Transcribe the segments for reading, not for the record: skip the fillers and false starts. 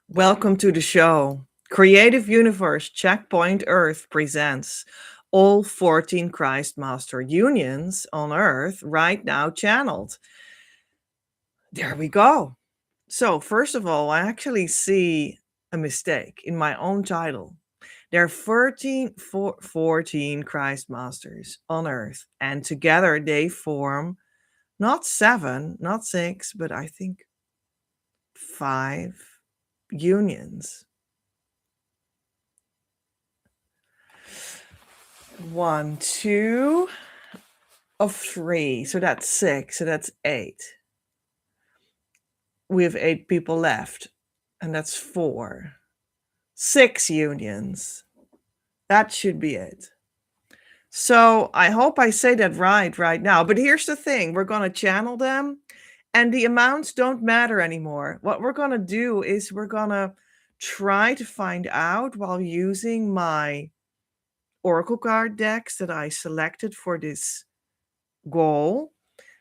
Welcome to the show. Creative Universe Checkpoint Earth presents all 14 Christ Master unions on Earth right now channeled. There we go. So, first of all, I actually see a mistake in my own title. There are 14 Christ Masters on Earth, and together they form not 7, not 6, but I think 5 unions. 1, 2 of 3. So that's 6. So that's 8. We have 8 people left. And that's 4. 6 unions. That should be it. So I hope I say that right now. But here's the thing. We're going to channel them. And the amounts don't matter anymore. What we're going to do is we're going to try to find out while using my Oracle card decks that I selected for this goal.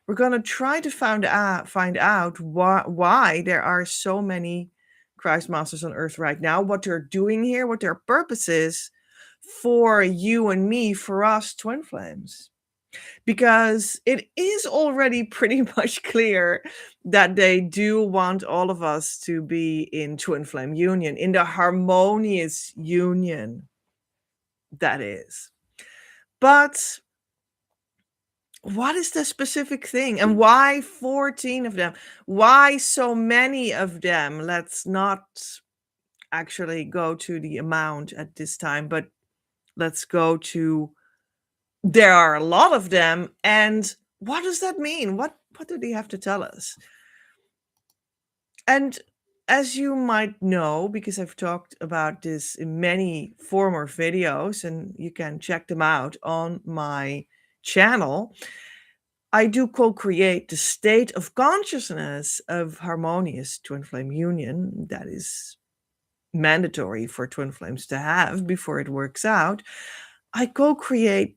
We're going to try to find out why there are so many Christ Masters on Earth right now, what they're doing here, what their purpose is for you and me, for us twin flames. Because it is already pretty much clear that they do want all of us to be in twin flame union, in the harmonious union that is. But what is the specific thing, and why 14 of them? Why so many of them? Let's not actually go to the amount at this time, but let's go to there are a lot of them. And what does that mean? What do they have to tell us? And as you might know, because I've talked about this in many former videos, and you can check them out on my channel, I do co-create the state of consciousness of harmonious twin flame union. That is mandatory for twin flames to have before it works out. I co-create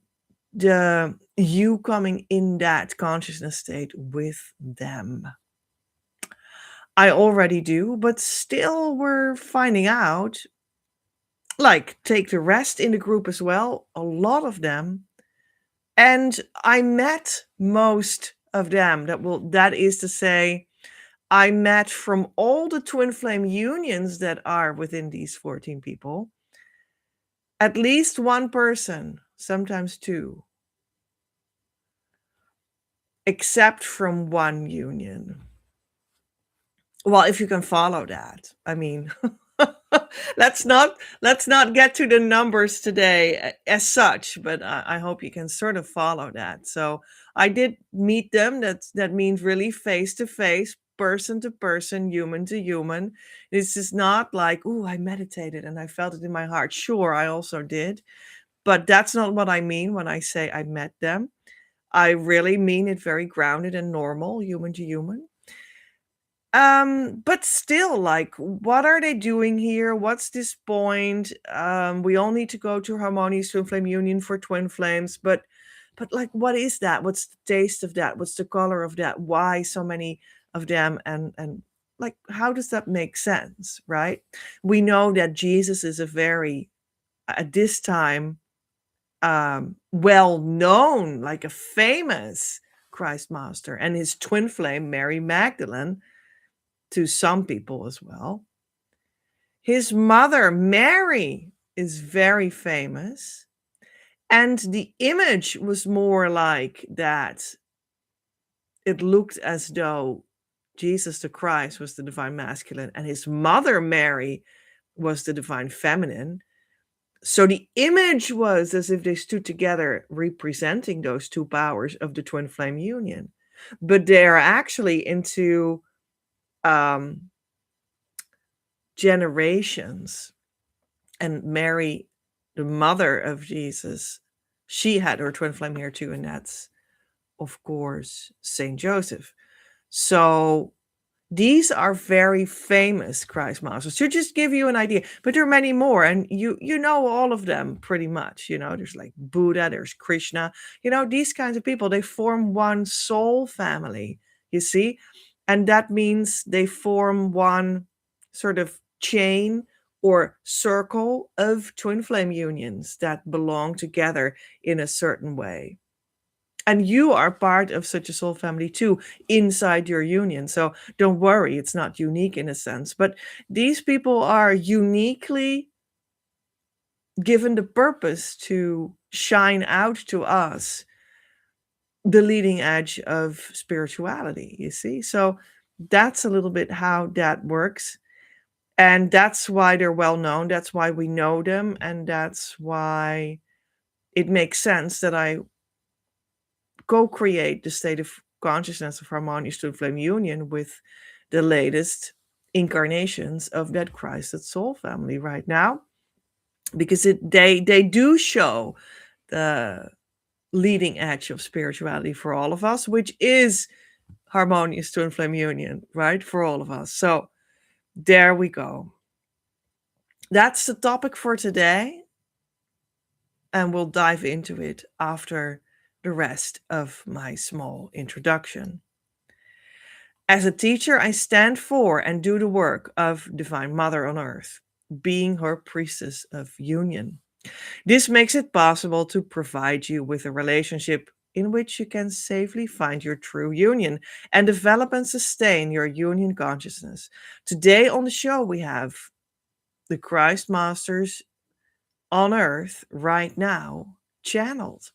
you coming in that consciousness state with them. I already do, but still we're finding out, like, take the rest in the group as well, a lot of them. And I met most of them. That is to say, I met from all the twin flame unions that are within these 14 people, at least one person, sometimes 2. Except from one union. Well, if you can follow that. I mean, let's not get to the numbers today as such, but I hope you can sort of follow that. So I did meet them. That means really face to face, person to person, human to human. This is not like, oh, I meditated and I felt it in my heart. Sure, I also did. But that's not what I mean when I say I met them. I really mean it very grounded and normal, human to human. But still, like, what are they doing here? What's this point? We all need to go to harmonious twin flame union for twin flames, but like, what is that? What's the taste of that? What's the color of that? Why so many of them? And like, how does that make sense, right? We know that Jesus is a very, at this time, well known, like a famous Christ Master, and his twin flame, Mary Magdalene, to some people as well. His mother, Mary, is very famous. And the image was more like that. It looked as though Jesus the Christ was the divine masculine and his mother, Mary, was the divine feminine. So the image was as if they stood together representing those two powers of the twin flame union. But they're actually into generations. And Mary the mother of Jesus, she had her twin flame here too, and that's, of course, Saint Joseph. So these are very famous Christ masters, to just give you an idea. But there are many more, and you know all of them pretty much. There's like Buddha, there's Krishna. These kinds of people, they form one soul family, you see? And that means they form one sort of chain or circle of twin flame unions that belong together in a certain way. And you are part of such a soul family too, inside your union. So don't worry, it's not unique in a sense. But these people are uniquely given the purpose to shine out to us the leading edge of spirituality, you see? So that's a little bit how that works. And that's why they're well known. That's why we know them. And that's why it makes sense that I co-create the state of consciousness of harmonious twin flame union with the latest incarnations of that Christed soul family right now, because they do show the leading edge of spirituality for all of us, which is harmonious twin flame union, right? For all of us. So there we go. That's the topic for today. And we'll dive into it after the rest of my small introduction. As a teacher, I stand for and do the work of Divine Mother on Earth, being her priestess of union. This makes it possible to provide you with a relationship in which you can safely find your true union and develop and sustain your union consciousness. Today on the show, we have the Christ Masters on Earth right now channeled.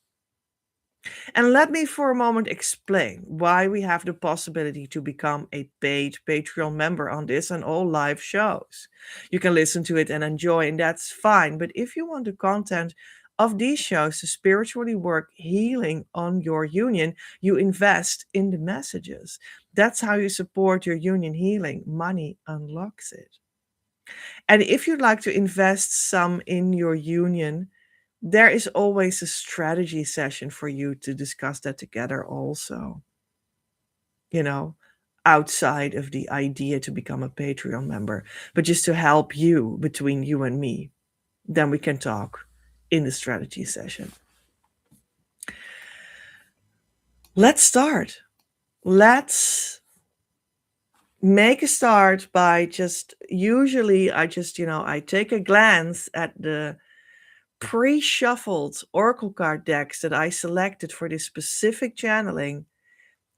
And let me for a moment explain why we have the possibility to become a paid Patreon member on this and all live shows. You can listen to it and enjoy, and that's fine. But if you want the content of these shows to spiritually work healing on your union, you invest in the messages. That's how you support your union healing. Money unlocks it. And if you'd like to invest some in your union, there is always a strategy session for you to discuss that together also. Outside of the idea to become a Patreon member, but just to help you, between you and me. Then we can talk in the strategy session. Let's start. Let's make a start by I take a glance at the pre-shuffled oracle card decks that I selected for this specific channeling,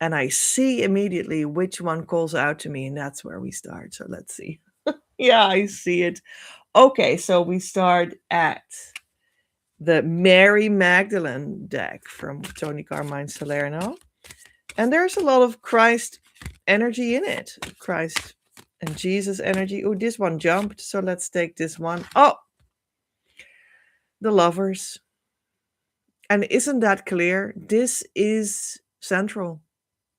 and I see immediately which one calls out to me, and that's where we start. So let's see. Yeah, I see it. Okay, so we start at the Mary Magdalene deck from Tony Carmine Salerno, and there's a lot of Christ energy in it. Christ and Jesus energy. Oh, this one jumped, so let's take this one. Oh, the Lovers. And isn't that clear? This is central.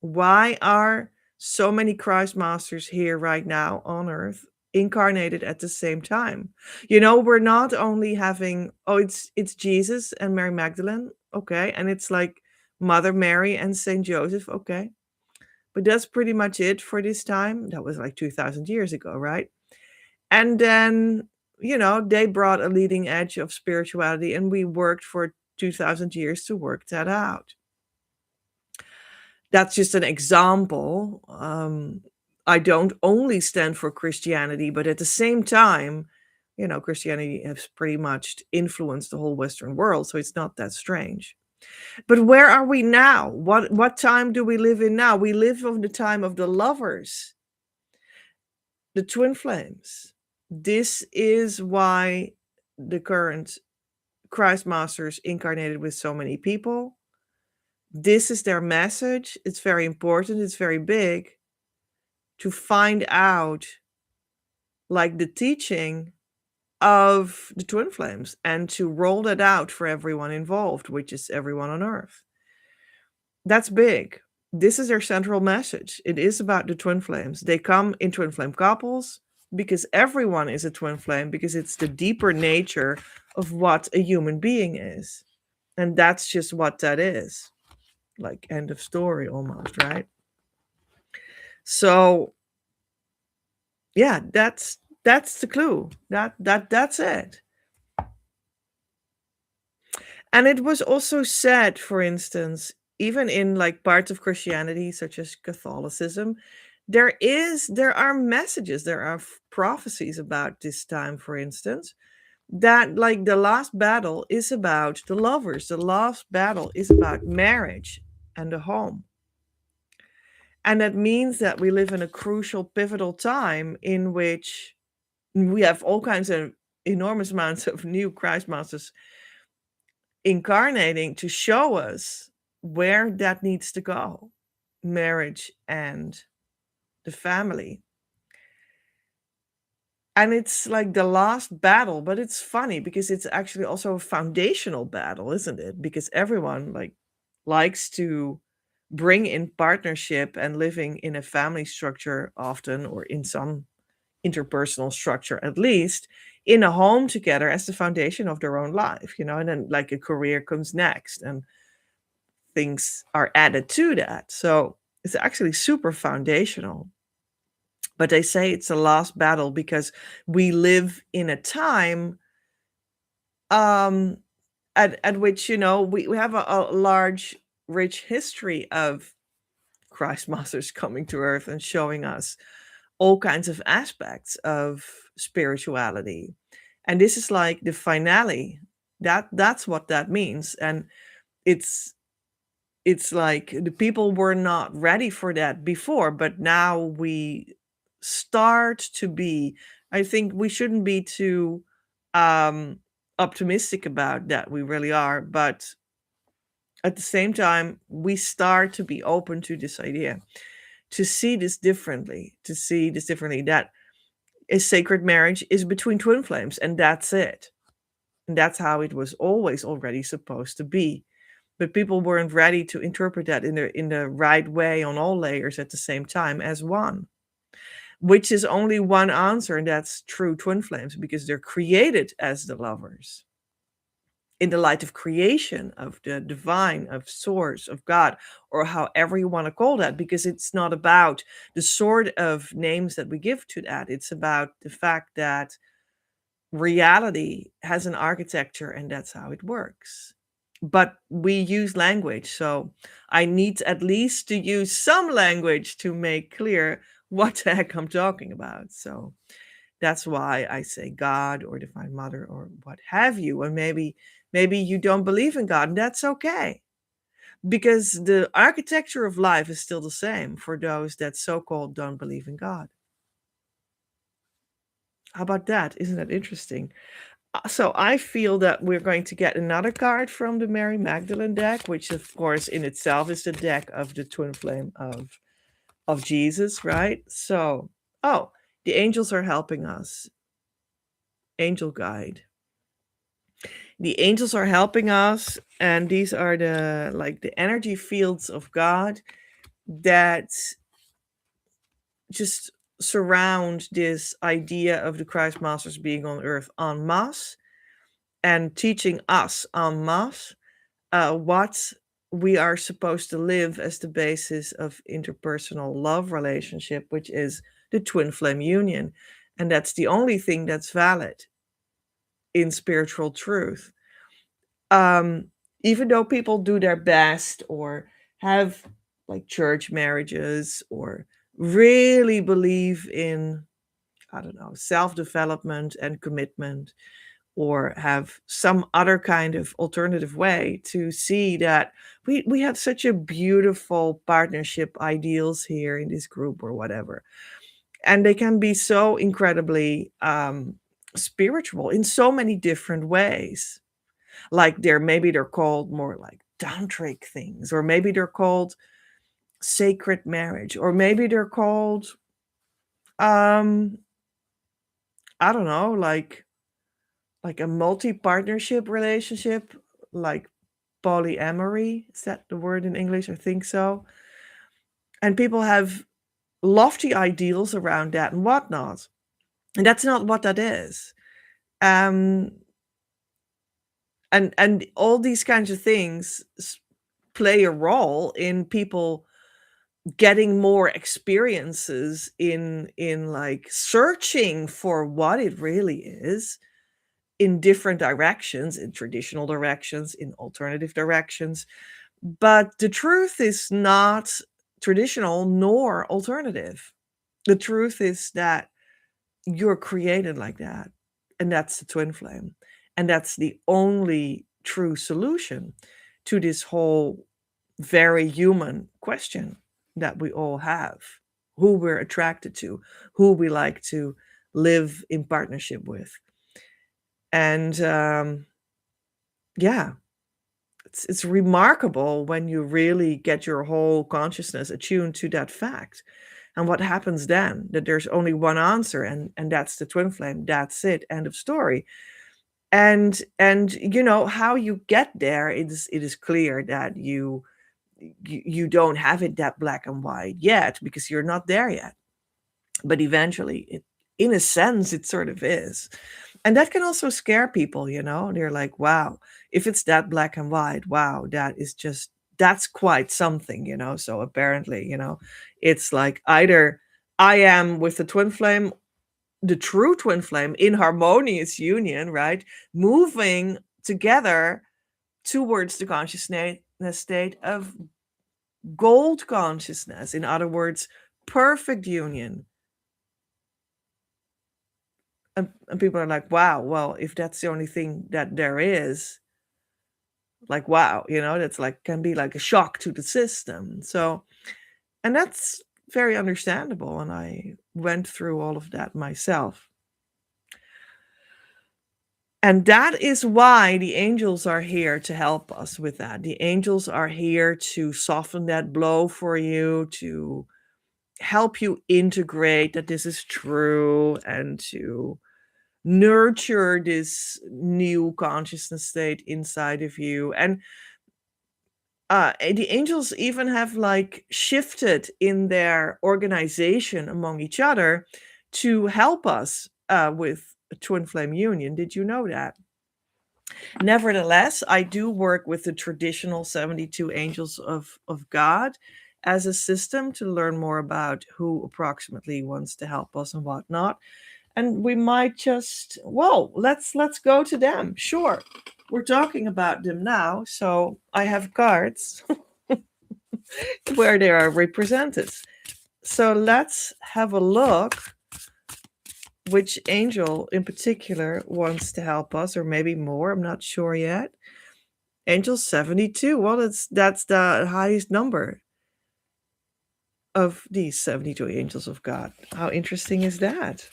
Why are so many Christ Masters here right now on Earth incarnated at the same time? We're not only having, it's Jesus and Mary Magdalene, okay, and it's like Mother Mary and Saint Joseph, okay, but that's pretty much it for this time. That was like 2,000 years ago, right? And then they brought a leading edge of spirituality, and we worked for 2,000 years to work that out. That's just an example. I don't only stand for Christianity, but at the same time, Christianity has pretty much influenced the whole Western world, so it's not that strange. But where are we now? What time do we live in now? We live in the time of the Lovers, the twin flames. This is why the current Christ Masters incarnated with so many people. This is their message. It's very important. It's very big to find out like the teaching of the twin flames and to roll that out for everyone involved, which is everyone on Earth. That's big. This is their central message. It is about the twin flames. They come in twin flame couples, because everyone is a twin flame, because it's the deeper nature of what a human being is. And that's just what that is. Like, end of story almost, right? So yeah, that's the clue. That's it. And it was also said, for instance, even in like parts of Christianity, such as Catholicism, there are messages, there are prophecies about this time, for instance, that like the last battle is about the lovers, the last battle is about marriage and the home. And that means that we live in a crucial, pivotal time in which we have all kinds of enormous amounts of new Christ masters incarnating to show us where that needs to go, marriage and the family. And it's like the last battle, but it's funny because it's actually also a foundational battle, isn't it? Because everyone like likes to bring in partnership and living in a family structure often, or in some interpersonal structure at least, in a home together as the foundation of their own life, and then like a career comes next and things are added to that. So it's actually super foundational. But they say it's a last battle because we live in a time um at which, we have a large, rich history of Christ masters coming to earth and showing us all kinds of aspects of spirituality. And this is like the finale. That's what that means. And it's it's like the people were not ready for that before, but now we start to be. I think we shouldn't be too um optimistic about that. We really are, but at the same time we start to be open to this idea, to see this differently, that a sacred marriage is between twin flames, and that's it. And that's how it was always already supposed to be. But people weren't ready to interpret that in the right way on all layers at the same time as one, which is only one answer, and that's true twin flames, because they're created as the lovers in the light of creation, of the divine, of source, of God, or however you want to call that, because it's not about the sort of names that we give to that. It's about the fact that reality has an architecture, and that's how it works. But we use language, so I need at least to use some language to make clear what the heck I'm talking about. So that's why I say God or Divine Mother or what have you. And maybe you don't believe in God, and that's okay. Because the architecture of life is still the same for those that so-called don't believe in God. How about that? Isn't that interesting? So I feel that we're going to get another card from the Mary Magdalene deck, which of course in itself is the deck of the twin flame of Jesus, right? So, oh, the angels are helping us. Angel guide. The angels are helping us, and these are the energy fields of God that just surround this idea of the Christ Masters being on earth en masse and teaching us en masse what we are supposed to live as the basis of interpersonal love relationship, which is the twin flame union. And that's the only thing that's valid in spiritual truth. um, Even though people do their best or have like church marriages or really believe in, I don't know, self development and commitment, or have some other kind of alternative way to see that we have such a beautiful partnership ideals here in this group or whatever. And they can be so incredibly spiritual in so many different ways. Like maybe they're called more like tantric things, or maybe they're called sacred marriage, or maybe they're called um I don't know, like a multi-partnership relationship, like polyamory. Is that the word in English? I think so. And people have lofty ideals around that and whatnot. And that's not what that is. Um, and all these kinds of things play a role in people getting more experiences in like searching for what it really is in different directions, in traditional directions, in alternative directions. But the truth is not traditional nor alternative. The truth is that you're created like that. And that's the twin flame. And that's the only true solution to this whole very human question that we all have, who we're attracted to, who we like to live in partnership with. And yeah, it's remarkable when you really get your whole consciousness attuned to that fact. And what happens then? That there's only one answer, and that's the twin flame. That's it. End of story. And you know how you get there. It is clear that you don't have it that black and white yet because you're not there yet. But eventually, in a sense, it sort of is. And that can also scare people, you know? They're like, wow, if it's that black and white, wow, that's quite something, you know? So apparently, it's like either I am with the twin flame, the true twin flame in harmonious union, right? Moving together towards the consciousness state of gold consciousness. In other words, perfect union. And people are like, wow, well, if that's the only thing that there is, like, wow, that's like, can be like a shock to the system. So, and that's very understandable. And I went through all of that myself. And that is why the angels are here to help us with that. The angels are here to soften that blow for you, to help you integrate that this is true, and to nurture this new consciousness state inside of you. And the angels even have like shifted in their organization among each other to help us with a twin flame union. Did you know that? Nevertheless, I do work with the traditional 72 angels of God as a system to learn more about who approximately wants to help us and whatnot. And we might just, whoa, let's go to them. Sure. We're talking about them now. So I have cards where they are represented. So let's have a look which angel in particular wants to help us, or maybe more. I'm not sure yet. Angel 72. Well, that's the highest number of these 72 angels of God. How interesting is that?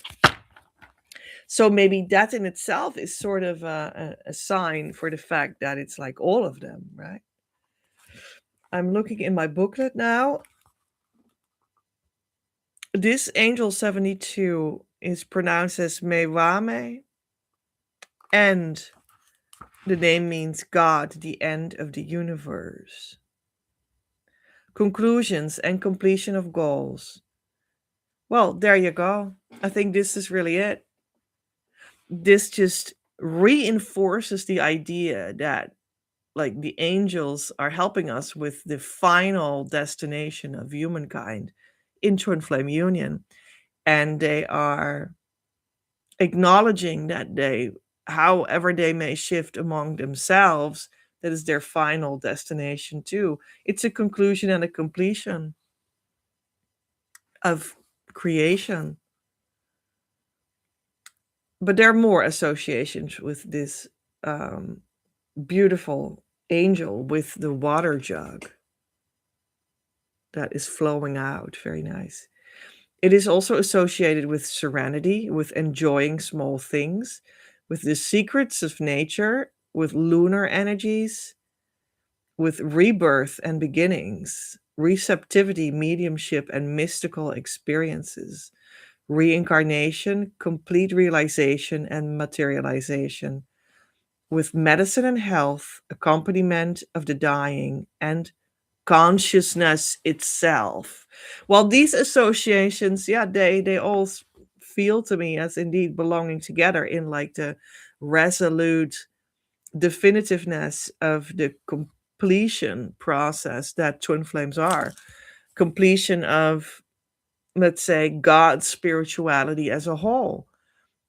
So maybe that in itself is sort of a sign for the fact that it's like all of them, right? I'm looking in my booklet now. This angel 72 is pronounced as Mewame, and the name means God, the end of the universe. Conclusions and completion of goals. Well, there you go. I think this is really it. This just reinforces the idea that like the angels are helping us with the final destination of humankind in twin flame union, and they are acknowledging that they, however they may shift among themselves, that is their final destination too. It's a conclusion and a completion of creation. But there are more associations with this beautiful angel with the water jug that is flowing out. Very nice. It is also associated with serenity, with enjoying small things, with the secrets of nature, with lunar energies, with rebirth and beginnings, receptivity, mediumship, and mystical experiences, reincarnation, complete realization, and materialization, with medicine and health, accompaniment of the dying, and consciousness itself. Well, these associations, yeah, they all feel to me as indeed belonging together in like the resolute definitiveness of the completion process that twin flames are. Completion of, let's say, God's spirituality as a whole,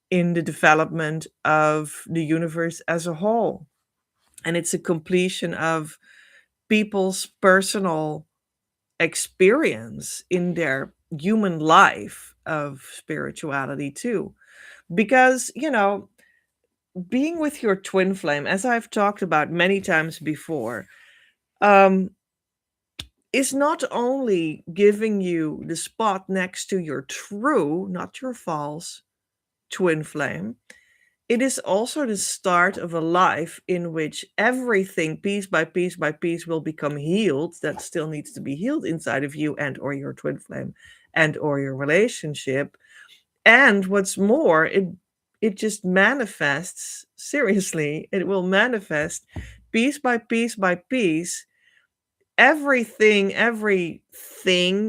in the development of the universe as a whole. And it's a completion of people's personal experience in their human life of spirituality too. Because, being with your twin flame, as I've talked about many times before, um, is not only giving you the spot next to your true, not your false, twin flame. It is also the start of a life in which everything piece by piece will become healed that still needs to be healed inside of you and or your twin flame and or your relationship. And what's more, it just manifests, seriously, it will manifest piece by piece, everything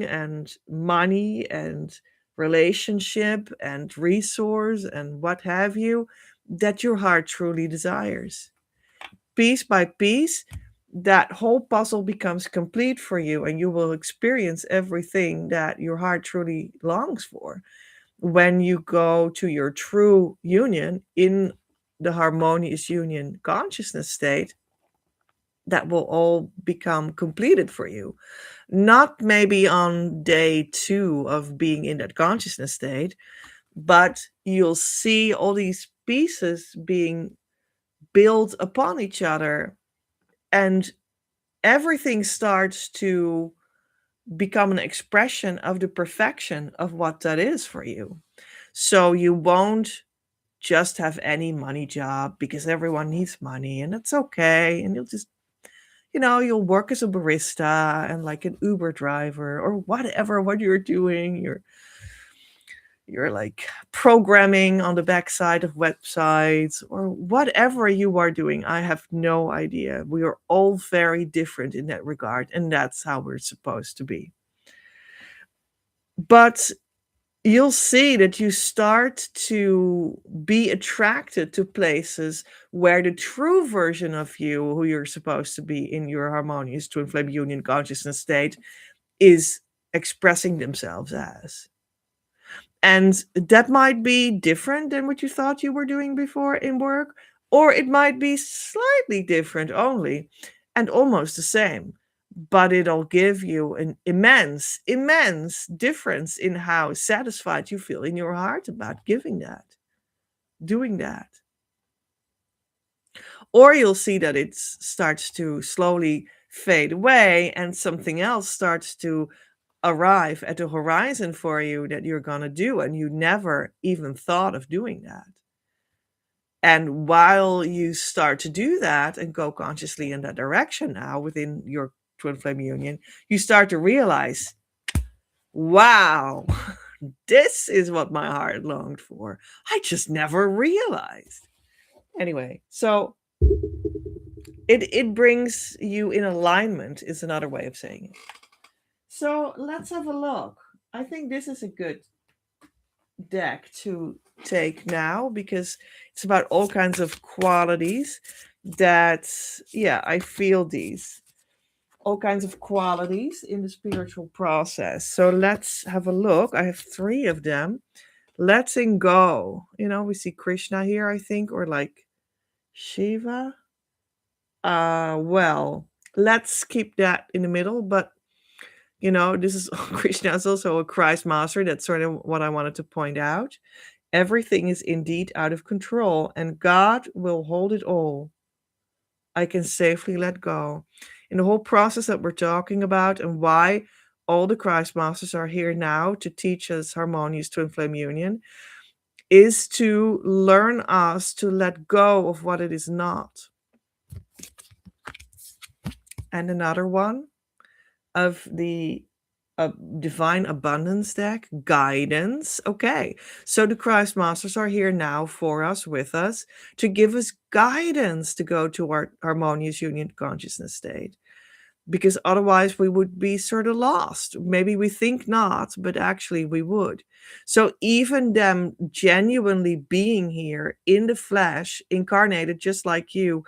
and money and relationship and resource and what have you that your heart truly desires. Piece by piece, that whole puzzle becomes complete for you, and you will experience everything that your heart truly longs for when you go to your true union in the harmonious union consciousness state. That will all become completed for you. Not maybe on day 2 of being in that consciousness state, but you'll see all these pieces being built upon each other, and everything starts to become an expression of the perfection of what that is for you. So you won't just have any money job because everyone needs money, and that's okay. And you'll just, you'll work as a barista and like an Uber driver or whatever, what you're doing. You're like programming on the backside of websites or whatever you are doing. I have no idea. We are all very different in that regard, and that's how we're supposed to be. But you'll see that you start to be attracted to places where the true version of you, who you're supposed to be in your harmonious twin flame union consciousness state, is expressing themselves as. And that might be different than what you thought you were doing before in work, or it might be slightly different only and almost the same. But it'll give you an immense difference in how satisfied you feel in your heart about giving that, doing that. Or you'll see that it starts to slowly fade away and something else starts to arrive at the horizon for you that you're going to do, and you never even thought of doing that. And while you start to do that and go consciously in that direction now within your twin flame union, you start to realize, wow, this is what my heart longed for. I just never realized. Anyway, so it brings you in alignment, is another way of saying it. So let's have a look. I think this is a good deck to take now because it's about all kinds of qualities that, yeah, I feel these. All kinds of qualities in the spiritual process. So let's have a look. I have 3 of them. Letting go. We see Krishna here, I think, or like Shiva. Well, let's keep that in the middle, but this is Krishna is also a Christ master. That's sort of what I wanted to point out. Everything is indeed out of control, and God will hold it all. I can safely let go. In the whole process that we're talking about, and why all the Christ masters are here now to teach us harmonious twin flame union, is to learn us to let go of what it is not. And another one of the divine abundance deck, guidance. Okay, so the Christ masters are here now for us, with us, to give us guidance to go to our harmonious union consciousness state. because otherwise we would be sort of lost. Maybe we think not, but actually we would. So even them genuinely being here in the flesh, incarnated just like you,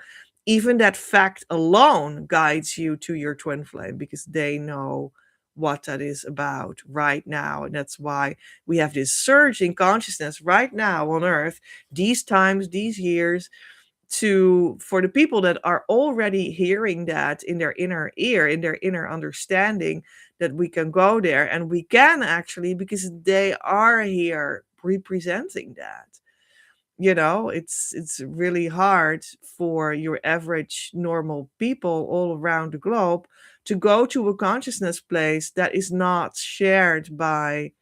even that fact alone guides you to your twin flame, because they know what that is about right now. And that's why we have this surge in consciousness right now on earth, these times, these years, to for the people that are already hearing that in their inner ear, in their inner understanding, that we can go there, and we can actually, because they are here representing that. It's really hard for your average normal people all around the globe to go to a consciousness place that is not shared by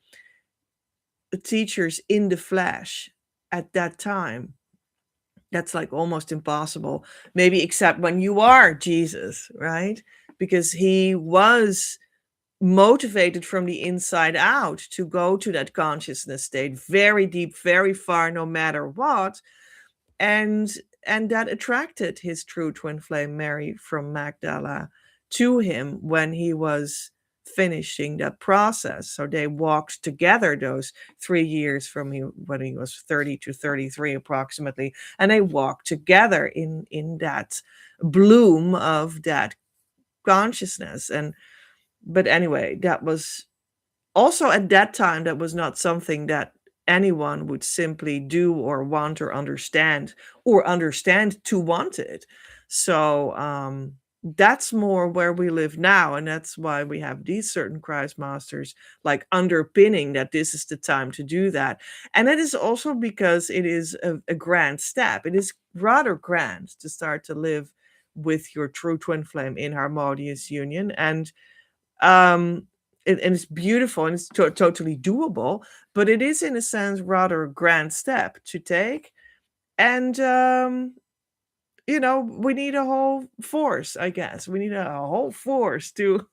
teachers in the flesh at that time. That's like almost impossible. Maybe except when you are Jesus, right? Because he was motivated from the inside out to go to that consciousness state, very deep, very far, no matter what. And that attracted his true twin flame, Mary from Magdala, to him when he was finishing that process. So they walked together those 3 years from when he was 30 to 33 approximately, and they walked together in that bloom of that consciousness. And but anyway, that was also at that time, that was not something that anyone would simply do or want or understand to want it. So that's more where we live now. And that's why we have these certain Christ masters like underpinning that this is the time to do that. And it is also because it is a grand step. It is rather grand to start to live with your true twin flame in harmonious union. And it's beautiful, and it's totally doable, but it is in a sense rather a grand step to take. And we need a whole force, I guess. We need a whole force to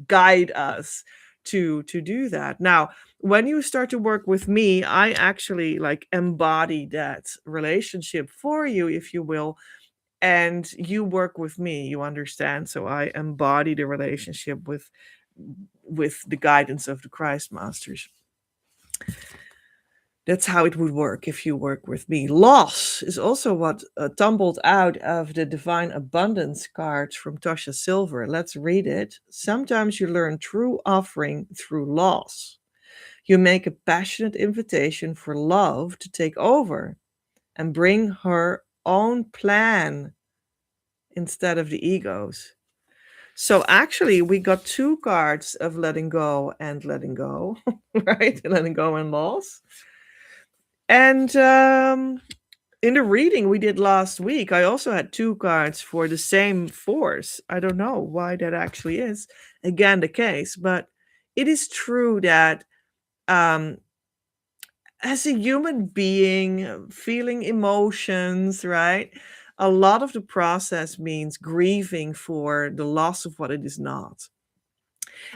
guide us to do that. Now, when you start to work with me, I actually like embody that relationship for you, if you will. And you work with me, you understand. So I embody the relationship with the guidance of the Christ masters. That's how it would work if you work with me. Loss is also what tumbled out of the Divine Abundance cards from Tasha Silver. Let's read it. Sometimes you learn true offering through loss. You make a passionate invitation for love to take over and bring her own plan instead of the ego's. So actually, we got two cards of letting go and letting go, right? Letting go and loss. And in the reading we did last week, I also had two cards for the same force. I don't know why that actually is, again, the case, but it is true that um, as a human being, feeling emotions, right? A lot of the process means grieving for the loss of what it is not.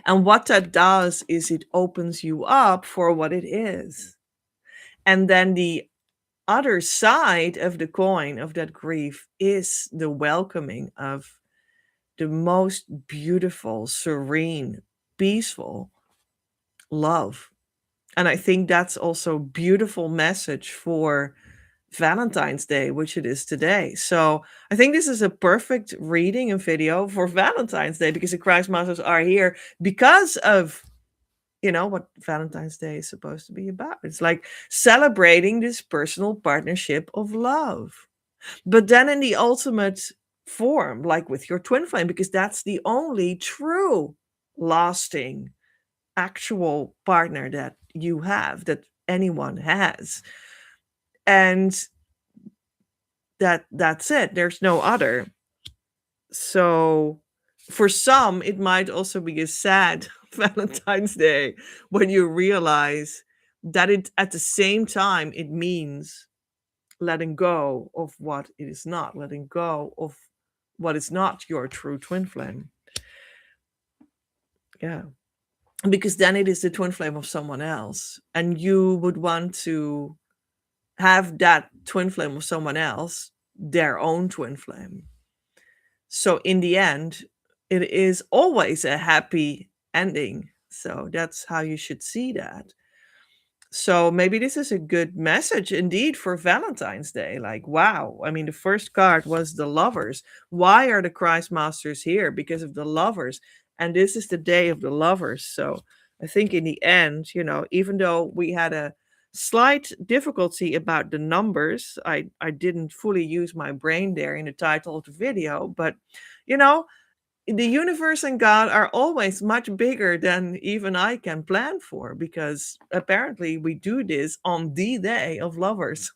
And what that does is it opens you up for what it is. And then the other side of the coin of that grief is the welcoming of the most beautiful, serene, peaceful love. And I think that's also a beautiful message for Valentine's Day, which it is today. So I think this is a perfect reading and video for Valentine's Day, because the Christ Masters are here because of what Valentine's Day is supposed to be about. It's like celebrating this personal partnership of love, but then in the ultimate form, like with your twin flame, because that's the only true, lasting, actual partner that you have, that anyone has. And that's it. There's no other. So for some, it might also be a sad Valentine's Day when you realize that it at the same time it means letting go of what it is not, letting go of what is not your true twin flame. Yeah. Because then it is the twin flame of someone else. And you would want to have that twin flame of someone else, their own twin flame. So in the end, it is always a happy ending. So that's how you should see that. So maybe this is a good message indeed for Valentine's Day. Like, wow. I mean, the first card was the lovers. Why are the Christ Masters here? Because of the lovers. And this is the day of the lovers. So I think in the end, even though we had a slight difficulty about the numbers, I didn't fully use my brain there in the title of the video. But, you know, the universe and God are always much bigger than even I can plan for, because apparently we do this on the day of lovers,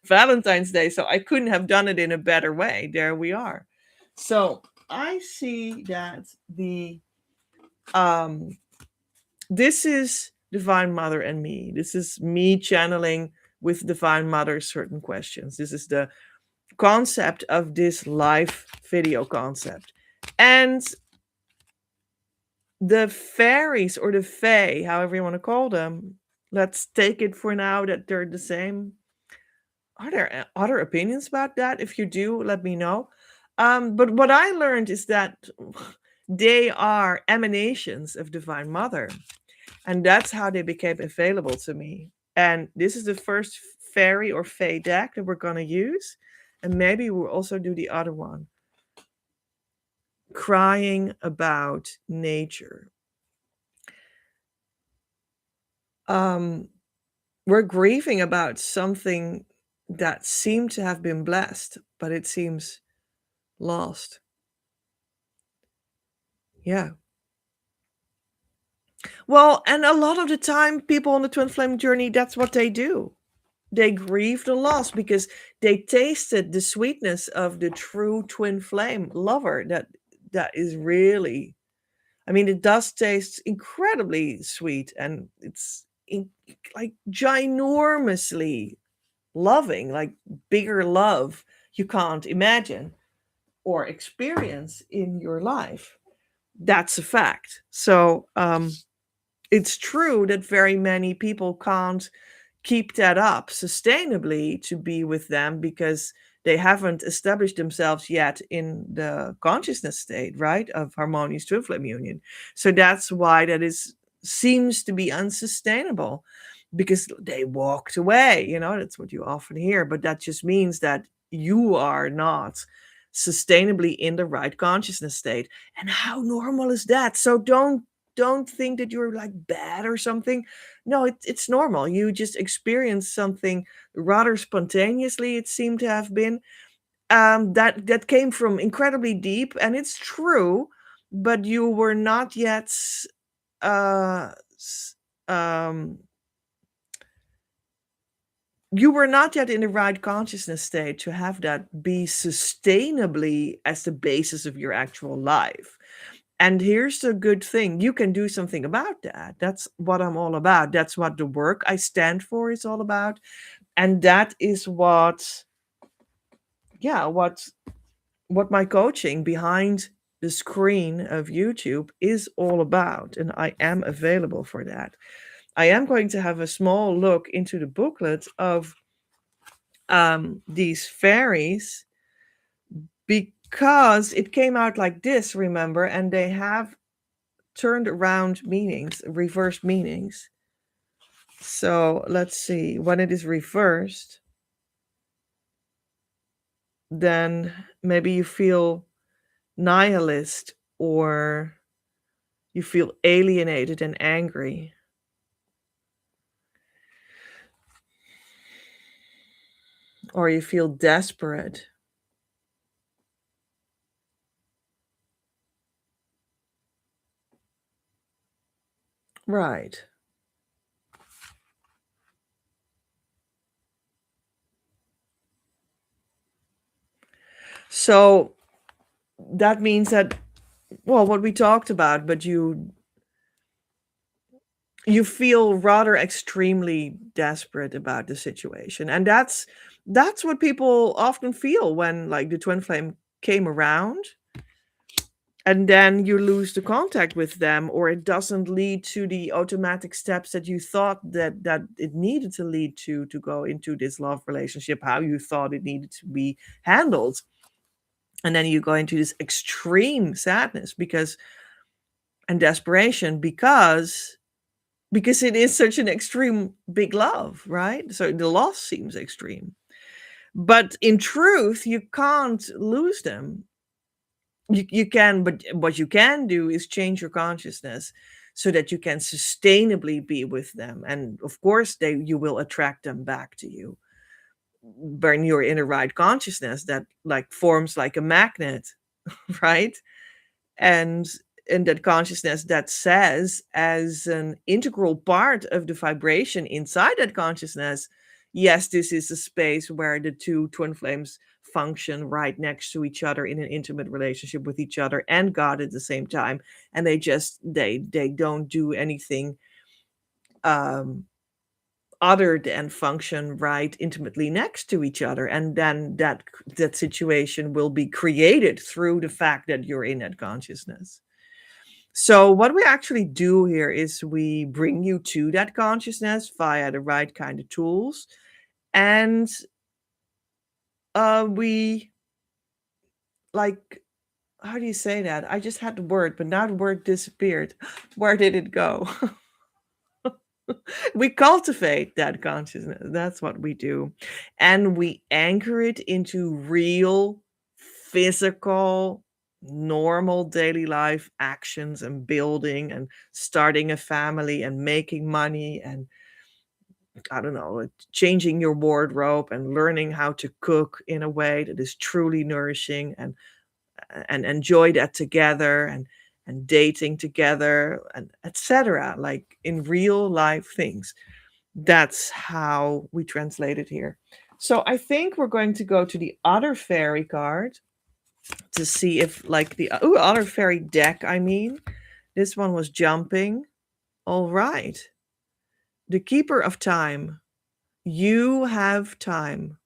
Valentine's Day. So I couldn't have done it in a better way. There we are. So I see that um this is Divine Mother and me. This is me channeling with Divine Mother certain questions. This is the concept of this live video concept. And the fairies or the fae, however you want to call them, let's take it for now that they're the same. Are there other opinions about that? If you do, let me know. But what I learned is that they are emanations of Divine Mother, and that's how they became available to me. And this is the first fairy or fae deck that we're going to use, and maybe we'll also do the other one, crying about nature. Um, we're grieving about something that seemed to have been blessed, but it seems lost. Yeah. Well, and a lot of the time, people on the twin flame journey, that's what they do. They grieve the loss because they tasted the sweetness of the true twin flame lover. That is really, I mean, it does taste incredibly sweet, and it's like ginormously loving, like bigger love you can't imagine or experience in your life. That's a fact. So it's true that very many people can't keep that up sustainably to be with them because they haven't established themselves yet in the consciousness state, right, of harmonious twin flame union. So that's why that is seems to be unsustainable, because they walked away. That's what you often hear, but that just means that you are not sustainably in the right consciousness state. And how normal is that? So don't think that you're like bad or something. No, it's normal. You just experience something rather spontaneously, it seemed to have been, that came from incredibly deep, and it's true, but you were not yet uh s- um you were not yet in the right consciousness state to have that be sustainably as the basis of your actual life. And here's the good thing, you can do something about that. That's what I'm all about. That's what the work I stand for is all about. And that is what, yeah, what my coaching behind the screen of YouTube is all about. And I am available for that. I am going to have a small look into the booklet of these fairies, because it came out like this, remember, and they have turned around meanings, reversed meanings. So let's see, when it is reversed, then maybe you feel nihilist, or you feel alienated and angry. Or you feel desperate. Right. So that means that, well, what we talked about, but you feel rather extremely desperate about the situation. And that's what people often feel when, like, the twin flame came around, and then you lose the contact with them, or it doesn't lead to the automatic steps that you thought that it needed to lead to go into this love relationship, how you thought it needed to be handled. And then you go into this extreme sadness and desperation because it is such an extreme big love, right? So the loss seems extreme. But in truth, you can't lose them. You can, but what you can do is change your consciousness so that you can sustainably be with them. And of course, you will attract them back to you when you're in a right consciousness that like forms like a magnet, right? and and that consciousness that says as an integral part of the vibration inside that consciousness, yes, this is a space where the two twin flames function right next to each other in an intimate relationship with each other and God at the same time, and they don't do anything um other than function right intimately next to each other, and then that situation will be created through the fact that you're in that consciousness. So what we actually do here is we bring you to that consciousness via the right kind of tools, and we like, how do you say that? I just had the word, but now the word disappeared. Where did it go? We cultivate that consciousness. That's what we do. And we anchor it into real, physical, normal daily life actions and building and starting a family and making money and, I don't know, changing your wardrobe and learning how to cook in a way that is truly nourishing and enjoy that together and dating together and etc., like in real life things. That's how we translate it here. So I think we're going to go to the other fairy card to see if like the other fairy deck, I mean. This one was jumping. All right. The keeper of time. You have time.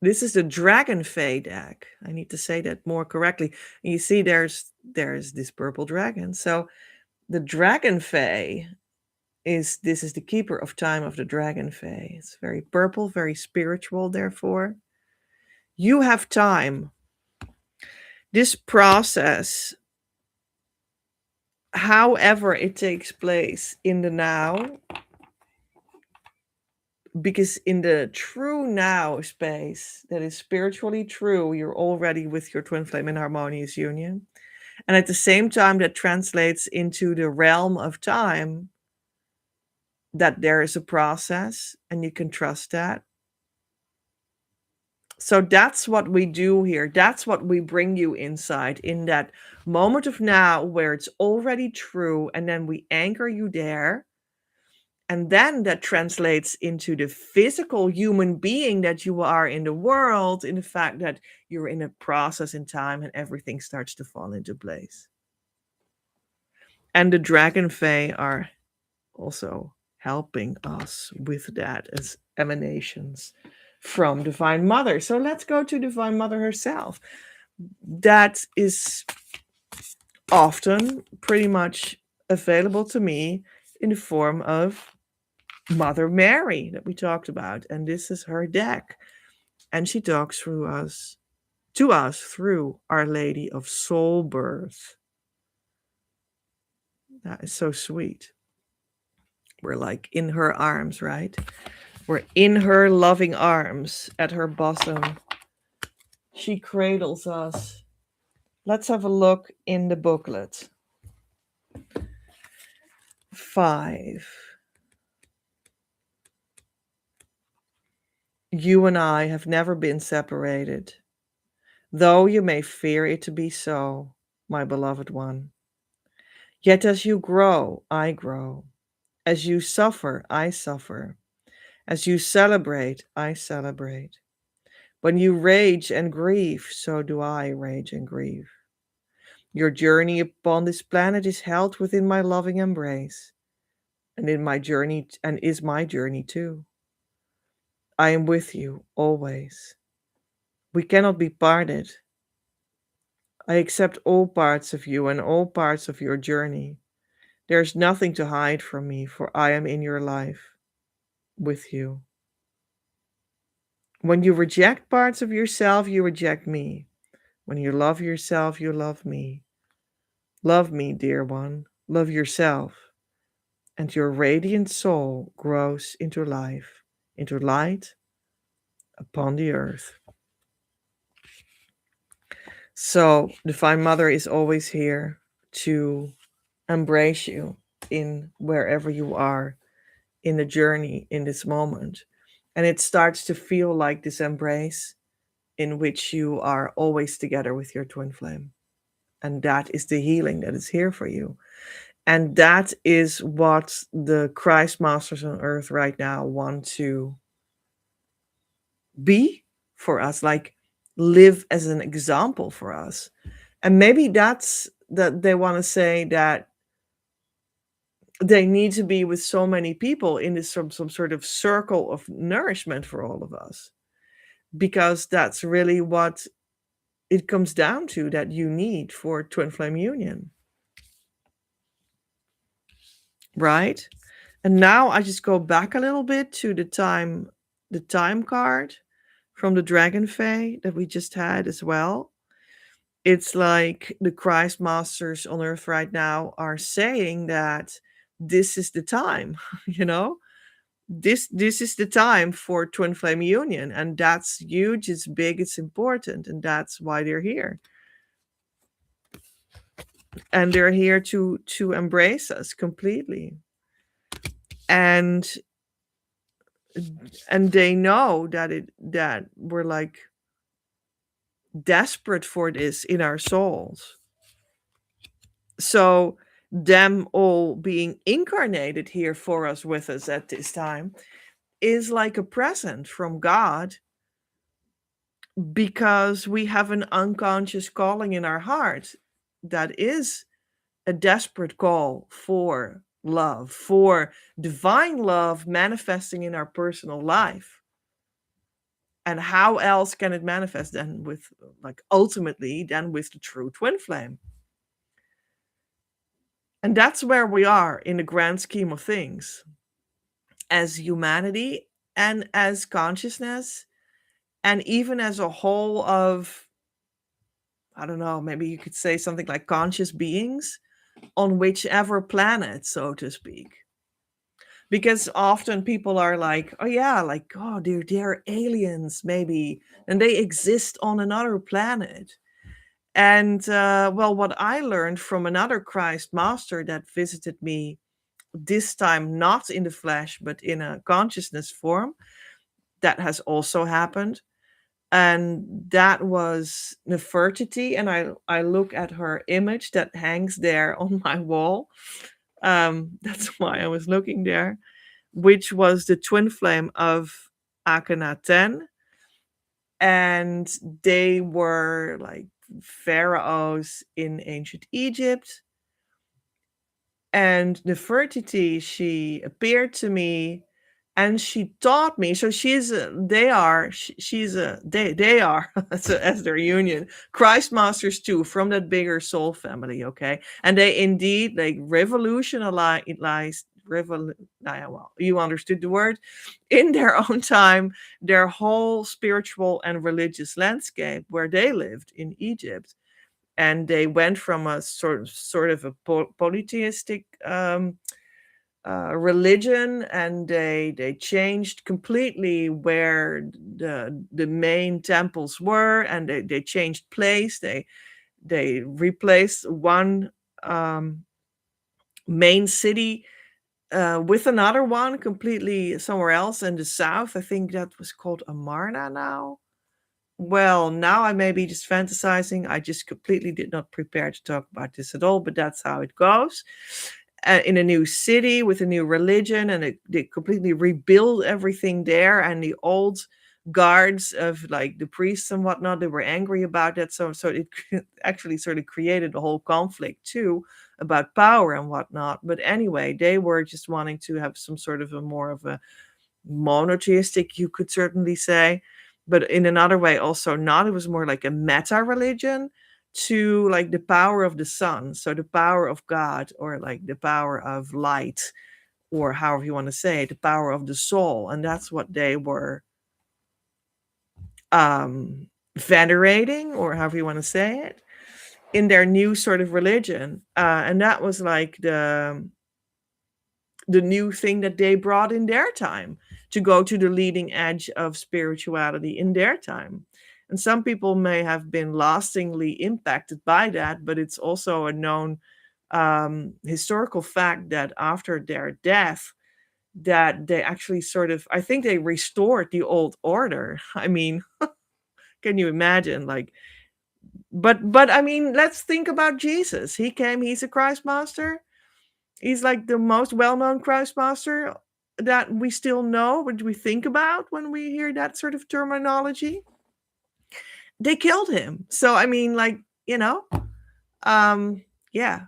This is the Dragon Fae deck. I need to say that more correctly. And you see there's this purple dragon. So the Dragon Fae is the keeper of time of the Dragon Fae. It's very purple, very spiritual, therefore. You have time. This process, however it takes place in the now, because in the true now space that is spiritually true, you're already with your twin flame in harmonious union. And at the same time, that translates into the realm of time, that there is a process and you can trust that. So that's what we do here. That's what we bring you inside in that moment of now where it's already true. And then we anchor you there. And then that translates into the physical human being that you are in the world, in the fact that you're in a process in time and everything starts to fall into place. And the Dragon Fae are also helping us with that as emanations from Divine Mother. So let's go to Divine Mother herself. That is often pretty much available to me in the form of Mother Mary that we talked about. And this is her deck. And she talks to us through Our Lady of Soul Birth. That is so sweet. We're like in her arms, right? We're in her loving arms at her bosom. She cradles us. Let's have a look in the booklet. 5. You and I have never been separated, though you may fear it to be so, my beloved one. Yet as you grow, I grow. As you suffer, I suffer. As you celebrate, I celebrate. When you rage and grieve, so do I rage and grieve. Your journey upon this planet is held within my loving embrace, and is my journey too. I am with you always. We cannot be parted. I accept all parts of you and all parts of your journey. There is nothing to hide from me, for I am in your life with you. When you reject parts of yourself, you reject me. When you love yourself, you love me. Love me, dear one. Love yourself. And your radiant soul grows into life, into light upon the earth. So, Divine Mother is always here to embrace you in wherever you are in the journey in this moment. And it starts to feel like this embrace in which you are always together with your twin flame. And that is the healing that is here for you. And that is what the Christ Masters on earth right now want to be for us, like live as an example for us. And maybe that's that they want to say that they need to be with so many people in this some sort of circle of nourishment for all of us, because that's really what it comes down to, that you need for twin flame union, right? And now I just go back a little bit to the time card from the Dragon Fae that we just had as well. It's like the Christ Masters on earth right now are saying that this is the time, you know? This is the time for twin flame union, and that's huge, it's big, it's important, and that's why they're here. And they're here to embrace us completely. And they know that we're like desperate for this in our souls. So them all being incarnated here for us with us at this time is like a present from God, because we have an unconscious calling in our heart that is a desperate call for love, for divine love manifesting in our personal life. And how else can it manifest than with, like, ultimately, than with the true twin flame? And that's where we are in the grand scheme of things as humanity and as consciousness, and even as a whole of, I don't know, maybe you could say something like conscious beings on whichever planet, so to speak. Because often people are like, oh yeah, like, oh, they're aliens maybe, and they exist on another planet. And well, what I learned from another Christ master that visited me, this time not in the flesh, but in a consciousness form, that has also happened. And that was Nefertiti. And I look at her image that hangs there on my wall. That's why I was looking there, which was the twin flame of Akhenaten. And they were like pharaohs in ancient Egypt. And Nefertiti, she appeared to me and she taught me. So they are as their union Christ masters too, from that bigger soul family. Okay, and they indeed like revolutionized well, you understood the word, in their own time, their whole spiritual and religious landscape where they lived in Egypt. And they went from a sort of a polytheistic religion, and they changed completely where the main temples were, and they changed place. They replaced one main city with another one completely somewhere else in the south. I think that was called Amarna now. Well, now I may be just fantasizing. I just completely did not prepare to talk about this at all, but that's how it goes. In a new city with a new religion, and they completely rebuild everything there. And the old guards of like the priests and whatnot, they were angry about that. So it actually sort of created a whole conflict too about power and whatnot. But anyway, they were just wanting to have some sort of a more of a monotheistic, you could certainly say, but in another way also not. It was more like a meta religion to like the power of the sun, so the power of God, or like the power of light, or however you want to say it, the power of the soul. And that's what they were venerating, or however you want to say it, in their new sort of religion. And that was like the new thing that they brought in their time, to go to the leading edge of spirituality in their time. And some people may have been lastingly impacted by that, but it's also a known historical fact that after their death, that they actually sort of, I think they restored the old order. I mean, can you imagine? Like, but I mean, let's think about Jesus. He came, he's a Christ master. He's like the most well-known Christ master that we still know, what we think about when we hear that sort of terminology. They killed him. So I mean, like, you know, yeah,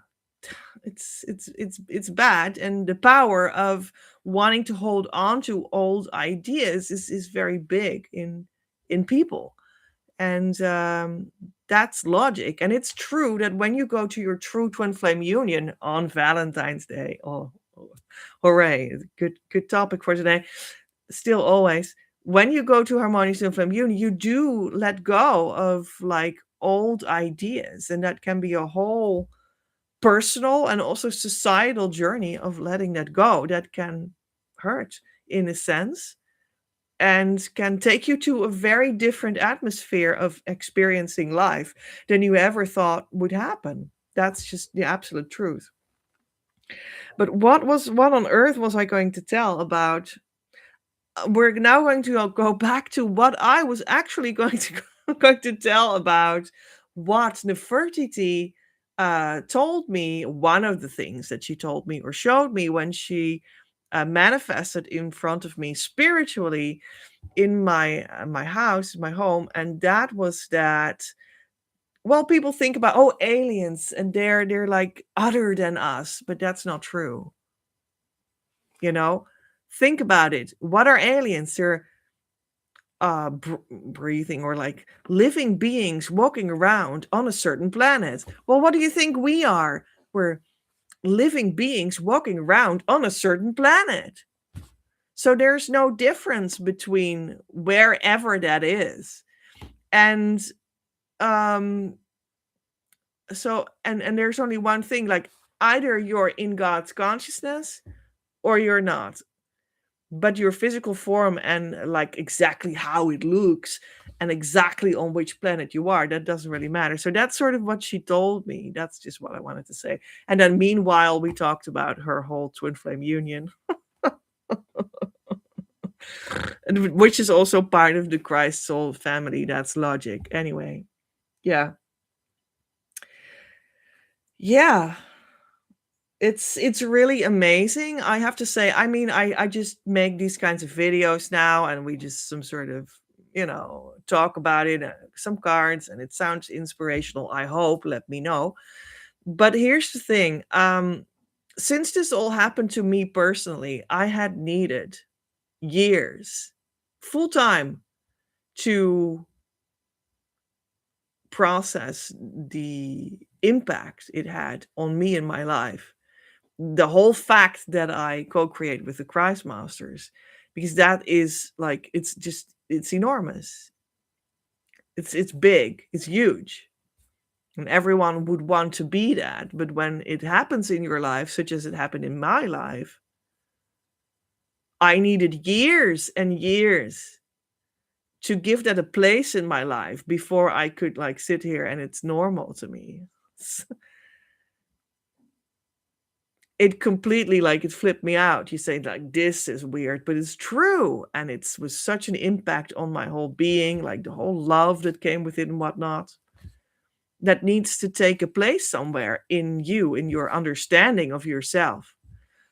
it's bad, and the power of wanting to hold on to old ideas is very big in people. And that's logic. And it's true that when you go to your true twin flame union on Valentine's Day, oh, hooray, good topic for today. Still, always, when you go to harmonious twin flame union, you do let go of like old ideas, and that can be a whole personal and also societal journey of letting that go. That can hurt in a sense, and can take you to a very different atmosphere of experiencing life than you ever thought would happen. That's just the absolute truth. But what on earth was I going to tell about? We're now going to go back to what I was actually going to going to tell about what Nefertiti told me. One of the things that she told me or showed me when she manifested in front of me spiritually in my house, my home, and that was that. Well, people think about, oh, aliens, and they're like other than us, but that's not true. You know, think about it. What are aliens? They're breathing or like living beings walking around on a certain planet. Well, what do you think we are? We're living beings walking around on a certain planet. So there's no difference between wherever that is. And um so and there's only one thing, like either you're in God's consciousness or you're not. But your physical form and like exactly how it looks and exactly on which planet you are, that doesn't really matter. So that's sort of what she told me. That's just what I wanted to say. And then meanwhile, we talked about her whole twin flame union, which is also part of the Christ soul family. That's logic. Anyway, yeah. Yeah. It's really amazing, I have to say. I mean, I just make these kinds of videos now, and we just some sort of, talk about it, some cards, and it sounds inspirational, I hope. Let me know. But here's the thing, since this all happened to me personally, I had needed years, full time, to process the impact it had on me in my life, the whole fact that I co-create with the Christ Masters, because that is like, it's enormous. It's big, it's huge. And everyone would want to be that. But when it happens in your life, such as it happened in my life, I needed years and years to give that a place in my life before I could like sit here and it's normal to me. It completely, like, it flipped me out. You say like, this is weird, but it's true. And it's was such an impact on my whole being, like the whole love that came with it and whatnot, that needs to take a place somewhere in you, in your understanding of yourself.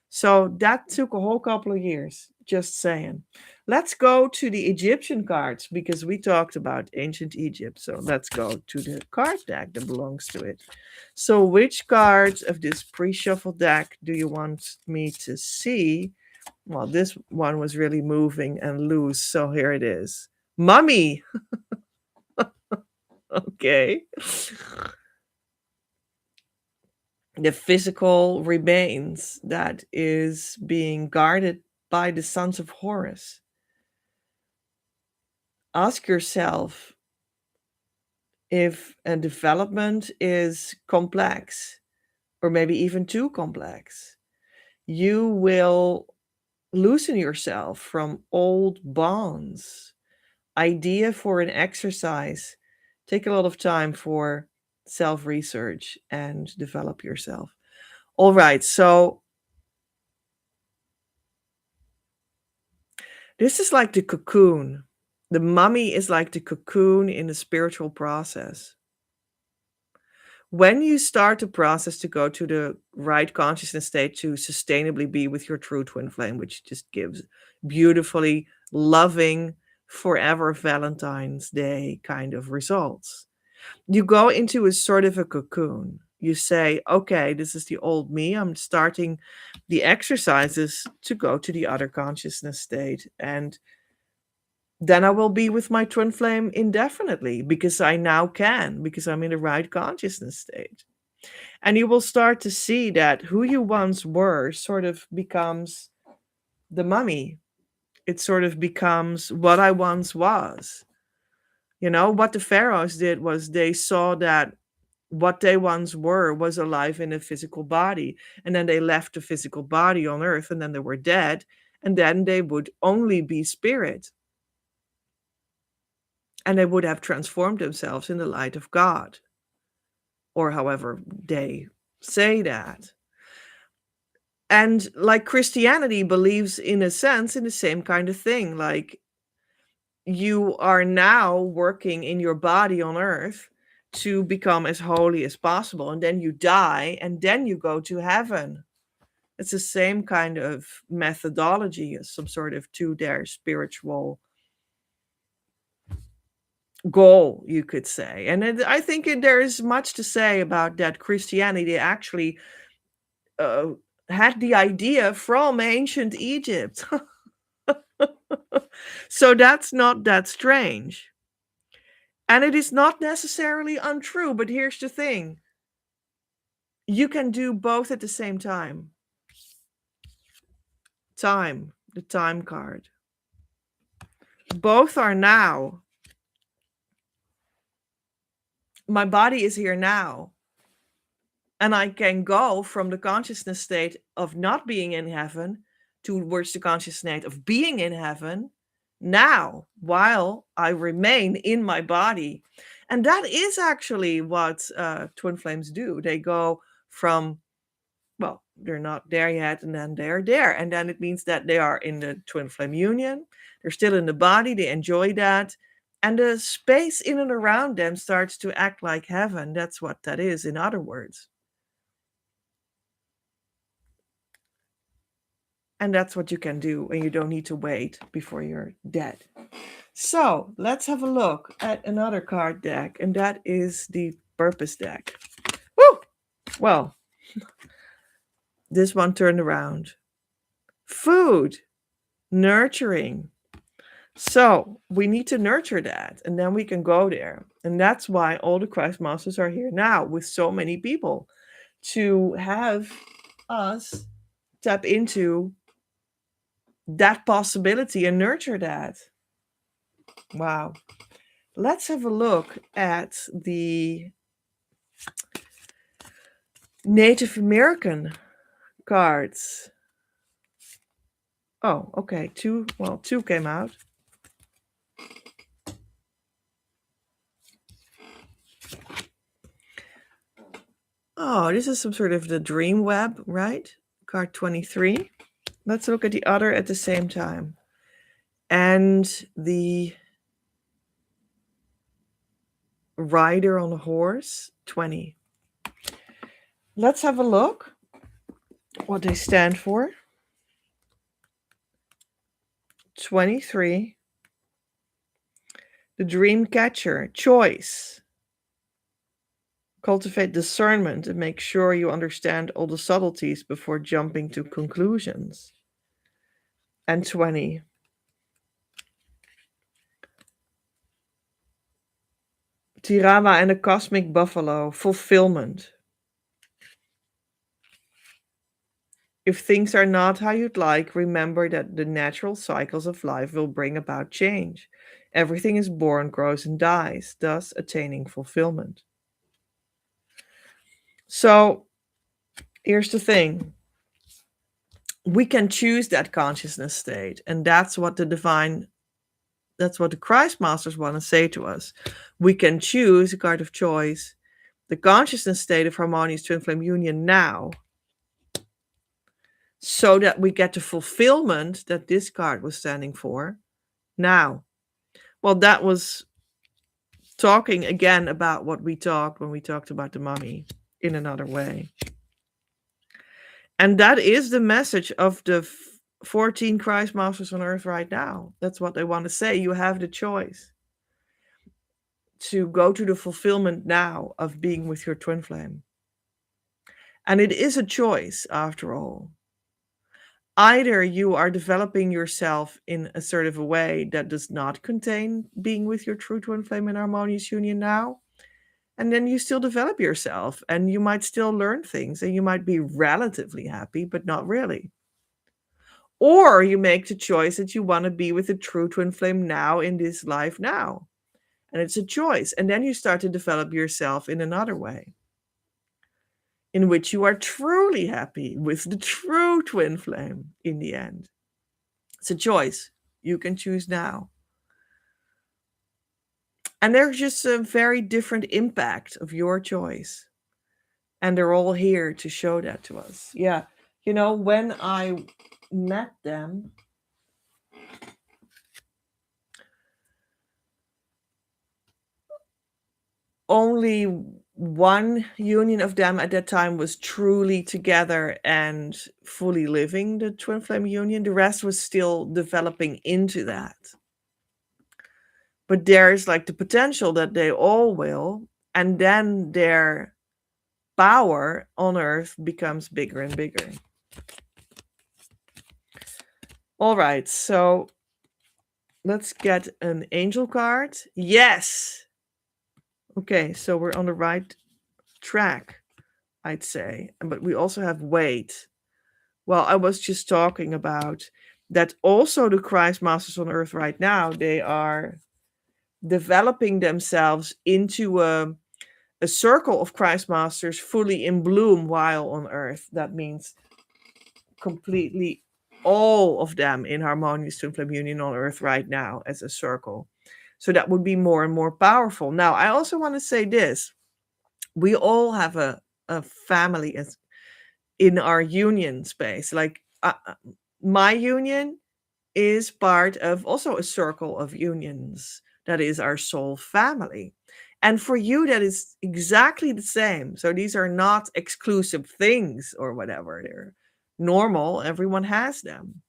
So that took a whole couple of years, just saying. Let's go to the Egyptian cards because we talked about ancient Egypt. So let's go to the card deck that belongs to it. So, which cards of this pre shuffled deck do you want me to see? Well, this one was really moving and loose. So, here it is. Mummy. Okay. The physical remains that is being guarded by the sons of Horus. Ask yourself if a development is complex or maybe even too complex. You will loosen yourself from old bonds. Idea for an exercise. Take a lot of time for self research and develop yourself. All right, so this is like the cocoon. The mummy is like the cocoon in the spiritual process. When you start the process to go to the right consciousness state to sustainably be with your true twin flame, which just gives beautifully loving, forever Valentine's Day kind of results, you go into a sort of a cocoon. You say, okay, this is the old me. I'm starting the exercises to go to the other consciousness state. And then I will be with my twin flame indefinitely because I now can, because I'm in the right consciousness state. And you will start to see that who you once were sort of becomes the mummy. It sort of becomes what I once was. You know, what the pharaohs did was they saw that what they once were was alive in a physical body. And then they left the physical body on earth and then they were dead. And then they would only be spirit. And they would have transformed themselves in the light of God, or however they say that. And like Christianity believes, in a sense, in the same kind of thing. Like you are now working in your body on earth to become as holy as possible. And then you die and then you go to heaven. It's the same kind of methodology as some sort of to their spiritual goal, you could say. And I think there is much to say about that. Christianity actually uh, had the idea from ancient Egypt. So that's not that strange. And it is not necessarily untrue, but here's the thing, you can do both at the same time. Time, the time card. Both are now. My body is here now. And I can go from the consciousness state of not being in heaven towards the conscious state of being in heaven now, while I remain in my body. And that is actually what twin flames do. They go from, well, they're not there yet, and then they're there. And then it means that they are in the twin flame union. They're still in the body. They enjoy that. And the space in and around them starts to act like heaven. That's what that is, in other words. And that's what you can do, and you don't need to wait before you're dead. So let's have a look at another card deck, and that is the purpose deck. Woo! Well, this one turned around. Food, nurturing. So we need to nurture that, and then we can go there. And that's why all the Christ Masters are here now with so many people, to have us tap into that possibility and nurture that. Wow. Let's have a look at the Native American cards. Oh, okay. Two came out. Oh, this is some sort of the dream web, right? Card 23. Let's look at the other at the same time. And the rider on a horse, 20. Let's have a look what they stand for. 23. The dream catcher, choice. Cultivate discernment and make sure you understand all the subtleties before jumping to conclusions. And 20. Tirama and the cosmic buffalo, fulfillment. If things are not how you'd like, remember that the natural cycles of life will bring about change. Everything is born, grows, and dies, thus attaining fulfillment. So here's the thing. We can choose that consciousness state, and that's what the Christ Masters want to say to us. We can choose a card of choice, the consciousness state of harmonious twin flame union now, so that we get the fulfillment that this card was standing for now. Well, that was talking again about what we talked when we talked about the mummy in another way. And that is the message of the 14 Christ Masters on Earth right now. That's what they want to say. You have the choice to go to the fulfillment now of being with your twin flame. And it is a choice, after all. Either you are developing yourself in a sort of a way that does not contain being with your true twin flame in harmonious union now, and then you still develop yourself, and you might still learn things, and you might be relatively happy, but not really. Or you make the choice that you want to be with a true twin flame now in this life now. And it's a choice. And then you start to develop yourself in another way, in which you are truly happy with the true twin flame in the end. It's a choice. You can choose now. And there's just a very different impact of your choice. And they're all here to show that to us. Yeah. You know, when I met them, only one union of them at that time was truly together and fully living the twin flame union. The rest was still developing into that. But there's like the potential that they all will, and then their power on Earth becomes bigger and bigger. All right, so let's get an angel card. Yes. Okay, so we're on the right track, I'd say. But we also have weight. Well, I was just talking about that also the Christ Masters on Earth right now, they are developing themselves into a circle of Christ Masters fully in bloom while on Earth. That means completely all of them in harmonious twin flame union on Earth right now as a circle. So that would be more and more powerful. Now, I also want to say this. We all have a family as in our union space. Like my union is part of also a circle of unions. That is our soul family. And for you, that is exactly the same. So these are not exclusive things or whatever. They're normal. Everyone has them.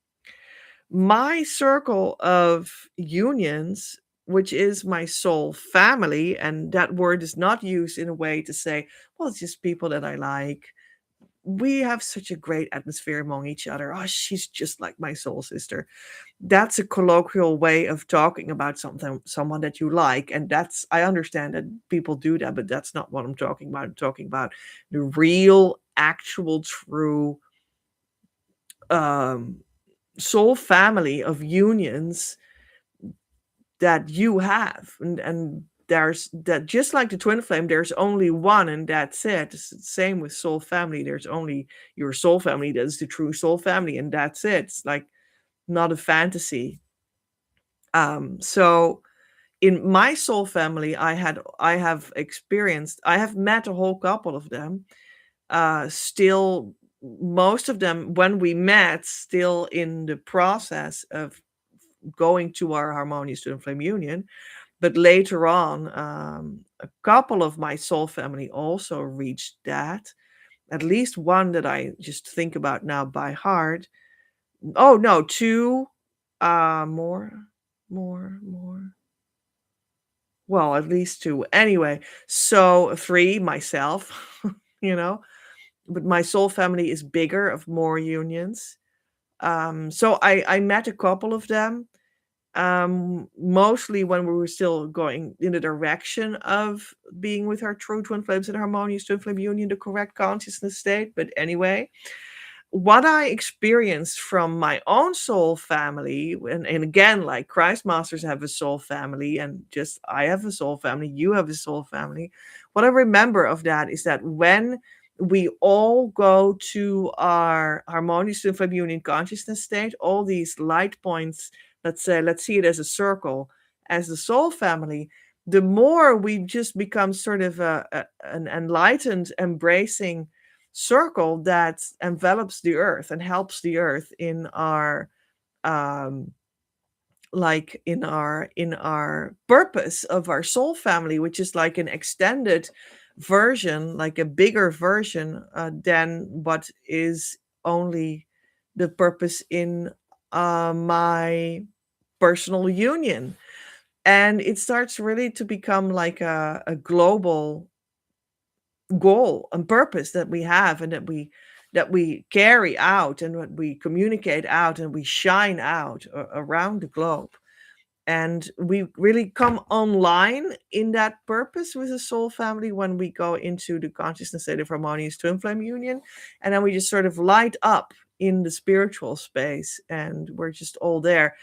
My circle of unions, which is my soul family, and that word is not used in a way to say, well, it's just people that I like. We have such a great atmosphere among each other. Oh, she's just like my soul sister. That's a colloquial way of talking about someone that you like. And that's, I understand that people do that, but that's not what I'm talking about. I'm talking about the real, actual, true soul family of unions that you have. And there's that, just like the twin flame, there's only one, and that's it. It's the same with soul family. There's only your soul family that is the true soul family, and that's it. It's like not a fantasy. So in my soul family, I have met a whole couple of them. Still, most of them, when we met, still in the process of going to our harmonious twin flame union. But later on, a couple of my soul family also reached that. At least one that I just think about now by heart. Oh no, two, more. Well, at least two. Anyway, so three myself, you know. But my soul family is bigger, of more unions. So I met a couple of them. Mostly when we were still going in the direction of being with our true twin flames and harmonious twin flame union, the correct consciousness state. But anyway, what I experienced from my own soul family, and again, like Christ Masters have a soul family, and just I have a soul family, you have a soul family. What I remember of that is that when we all go to our harmonious twin flame union consciousness state, all these light points, let's see it as a circle, as the soul family, the more we just become sort of an enlightened, embracing circle that envelops the earth and helps the earth in our um like in our purpose of our soul family, which is like an extended version, like a bigger version than what is only the purpose in my personal union. And it starts really to become like a global goal and purpose that we have, and that we carry out, and what we communicate out, and we shine out around the globe. And we really come online in that purpose with the soul family when we go into the consciousness state of harmonious twin flame union, and then we just sort of light up in the spiritual space, and we're just all there,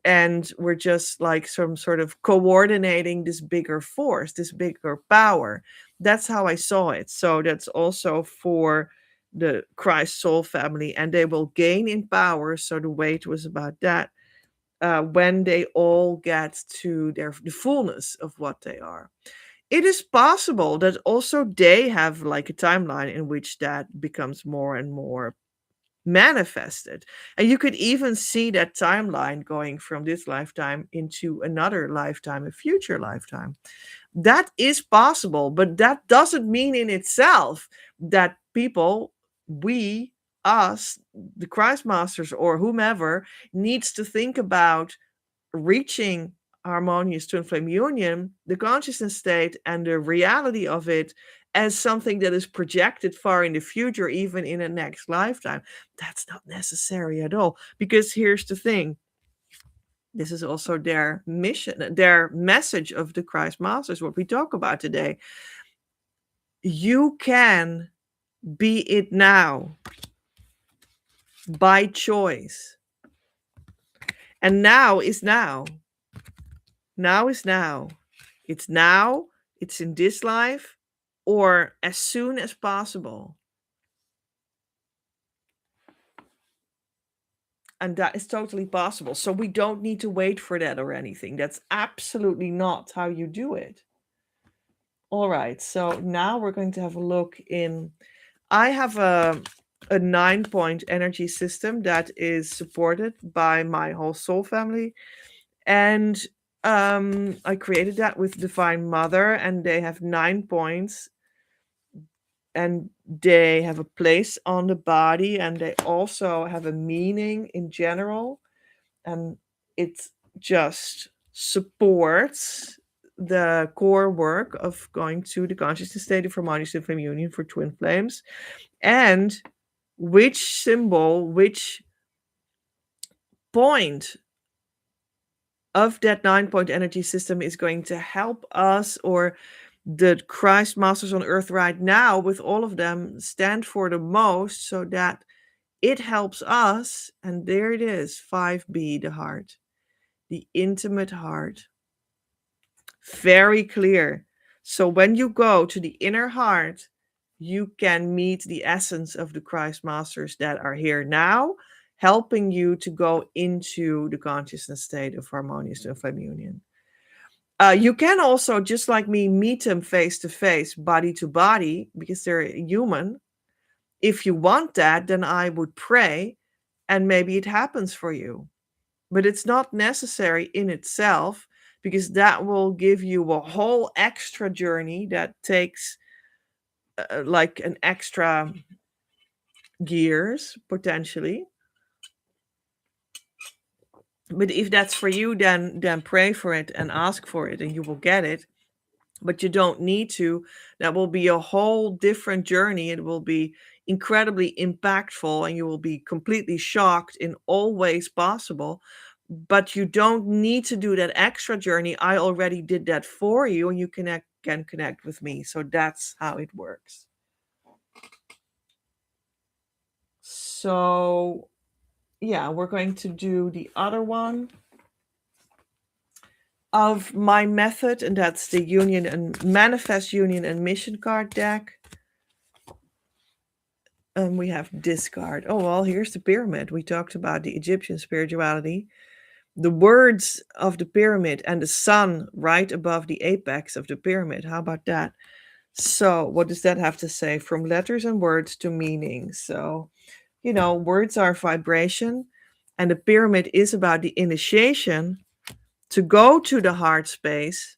and we're just like some sort of coordinating this bigger force, this bigger power. That's how I saw it. So that's also for the Christ soul family, and they will gain in power. So the weight was about that, when they all get to the fullness of what they are. It is possible that also they have like a timeline in which that becomes more and more manifested. And you could even see that timeline going from this lifetime into another lifetime, a future lifetime. That is possible, but that doesn't mean in itself that people, we, us, the Christ Masters, or whomever, needs to think about reaching harmonious twin flame union, the consciousness state and the reality of it, as something that is projected far in the future, even in a next lifetime. That's not necessary at all. Because here's the thing, this is also their mission, their message of the Christ Masters, what we talk about today. You can be it now by choice. And now is now. Now is now. It's now, it's in this life, or as soon as possible. And that is totally possible. So we don't need to wait for that or anything. That's absolutely not how you do it. All right. So now we're going to have a look in. I have a 9-point energy system that is supported by my whole soul family. And I created that with Divine Mother, and they have 9 points, and they have a place on the body, and they also have a meaning in general, and it just supports the core work of going to the consciousness state of harmonious twin flame union for twin flames, and which symbol, which point of that 9-point energy system is going to help us, or the Christ Masters on earth right now, with all of them, stand for the most, so that it helps us. And there it is, 5B, the heart, the intimate heart. Very clear. So when you go to the inner heart, you can meet the essence of the Christ Masters that are here now, helping you to go into the consciousness state of harmonious twin flame union. You can also, just like me, meet them face to face, body to body, because they're human. If you want that, then I would pray, and maybe it happens for you. But it's not necessary in itself, because that will give you a whole extra journey that takes like an extra years potentially. But if that's for you, then pray for it and ask for it, and you will get it. But you don't need to. That will be a whole different journey. It will be incredibly impactful, and you will be completely shocked in all ways possible. But you don't need to do that extra journey. I already did that for you, and you can connect with me. So that's how it works. So yeah, we're going to do the other one of my method, and that's the Union and Manifest Union and Mission card deck. And we have discard. Oh, well, here's the pyramid. We talked about the Egyptian spirituality. The words of the pyramid and the sun right above the apex of the pyramid. How about that? So, what does that have to say? From letters and words to meaning. So, words are vibration, and the pyramid is about the initiation to go to the heart space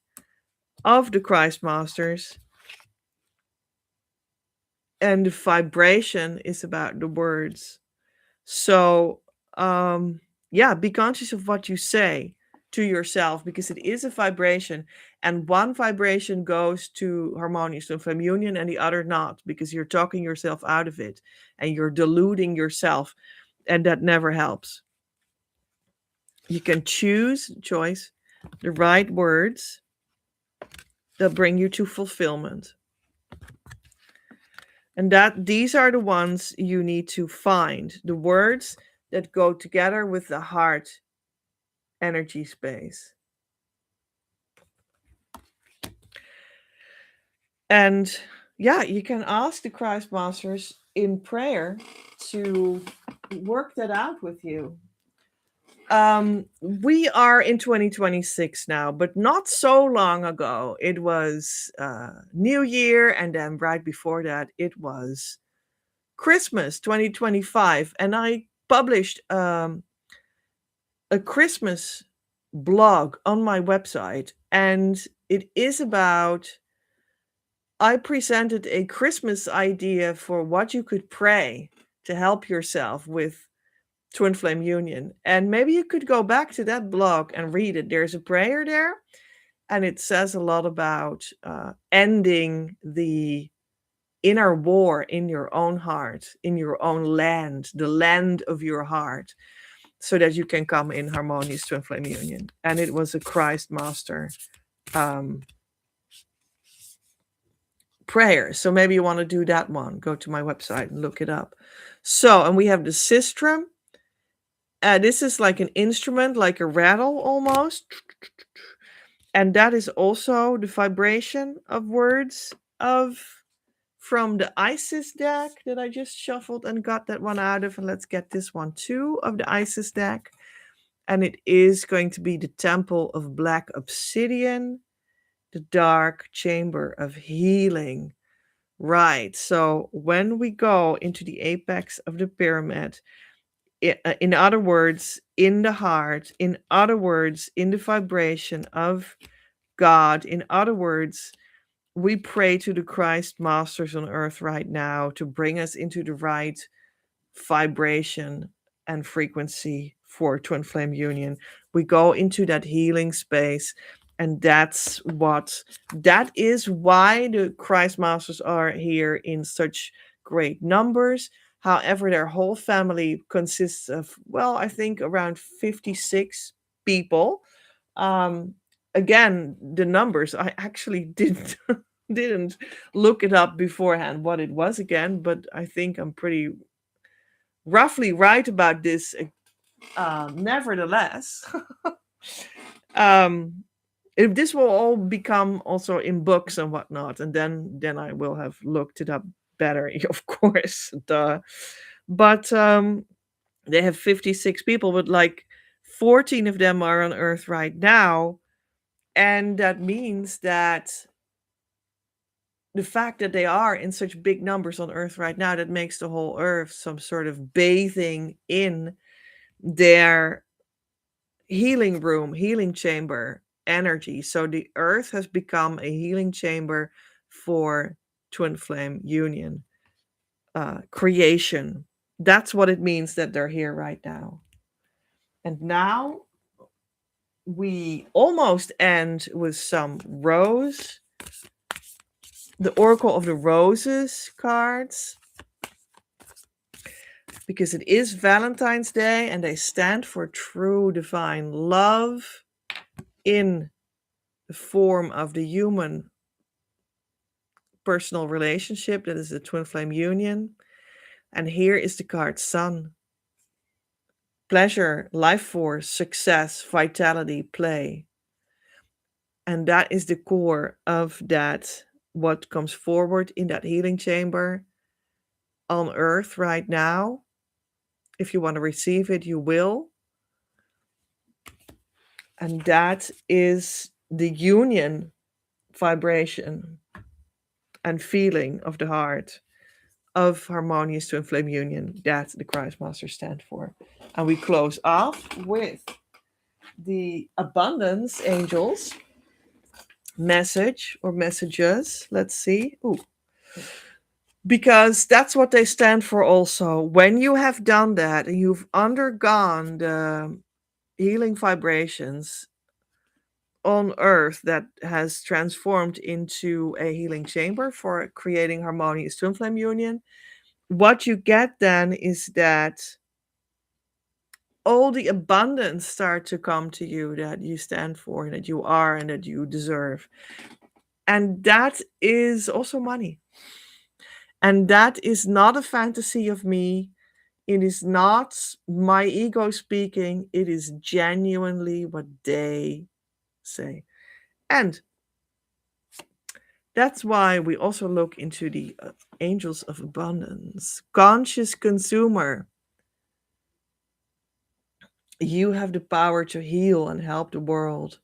of the Christ Masters, and the vibration is about the words. So, be conscious of what you say to yourself, because it is a vibration, and one vibration goes to harmonious twin flame union and the other not, because you're talking yourself out of it and you're deluding yourself, and that never helps. You can choose the right words that bring you to fulfillment. And that these are the ones you need to find, the words that go together with the heart energy space. And you can ask the Christ Masters in prayer to work that out with you. We are in 2026 now, but not so long ago it was New Year, and then right before that it was Christmas 2025, and I published a Christmas blog on my website, and it is about, I presented a Christmas idea for what you could pray to help yourself with twin flame union. And maybe you could go back to that blog and read it. There's a prayer there, and it says a lot about ending the inner war in your own heart, in your own land, the land of your heart, so that you can come in harmonious twin flame union. And it was a Christ Master prayer. So maybe you want to do that one. Go to my website and look it up. So, and we have the sistrum. This is like an instrument, like a rattle almost. And that is also the vibration of words from the Isis deck that I just shuffled and got that one out of. And let's get this one too, of the Isis deck. And it is going to be the Temple of Black Obsidian, the Dark Chamber of Healing. Right. So when we go into the apex of the pyramid, in other words, in the heart, in other words, in the vibration of God, in other words, we pray to the Christ Masters on earth right now to bring us into the right vibration and frequency for twin flame union. We go into that healing space, and that is why the Christ Masters are here in such great numbers. However, their whole family consists of, well, I think around 56 people. Again, the numbers, I actually didn't look it up beforehand what it was again, but I think I'm pretty roughly right about this. Nevertheless, if this will all become also in books and whatnot, and then I will have looked it up better, of course. But they have 56 people, but like 14 of them are on Earth right now, and that means that the fact that they are in such big numbers on Earth right now, that makes the whole Earth some sort of bathing in their healing room, healing chamber energy. So the Earth has become a healing chamber for twin flame union creation. That's what it means that they're here right now. And now we almost end with some rose, the Oracle of the Roses cards, because it is Valentine's Day and they stand for true divine love in the form of the human personal relationship that is the twin flame union. And here is the card Sun. Pleasure, life force, success, vitality, play. And that is the core of that, what comes forward in that healing chamber on earth right now. If you want to receive it, you will. And that is the union vibration and feeling of the heart of harmonious twin flame union that the Christ Masters stand for. And we close off with the abundance angels message or messages. Let's see. Ooh. Because that's what they stand for also. When you have done that and you've undergone the healing vibrations on earth that has transformed into a healing chamber for creating harmonious twin flame union, what you get then is that all the abundance start to come to you that you stand for and that you are and that you deserve. And that is also money. And that is not a fantasy of me. It is not my ego speaking. It is genuinely what they say. And that's why we also look into the angels of abundance. Conscious consumer. You have the power to heal and help the world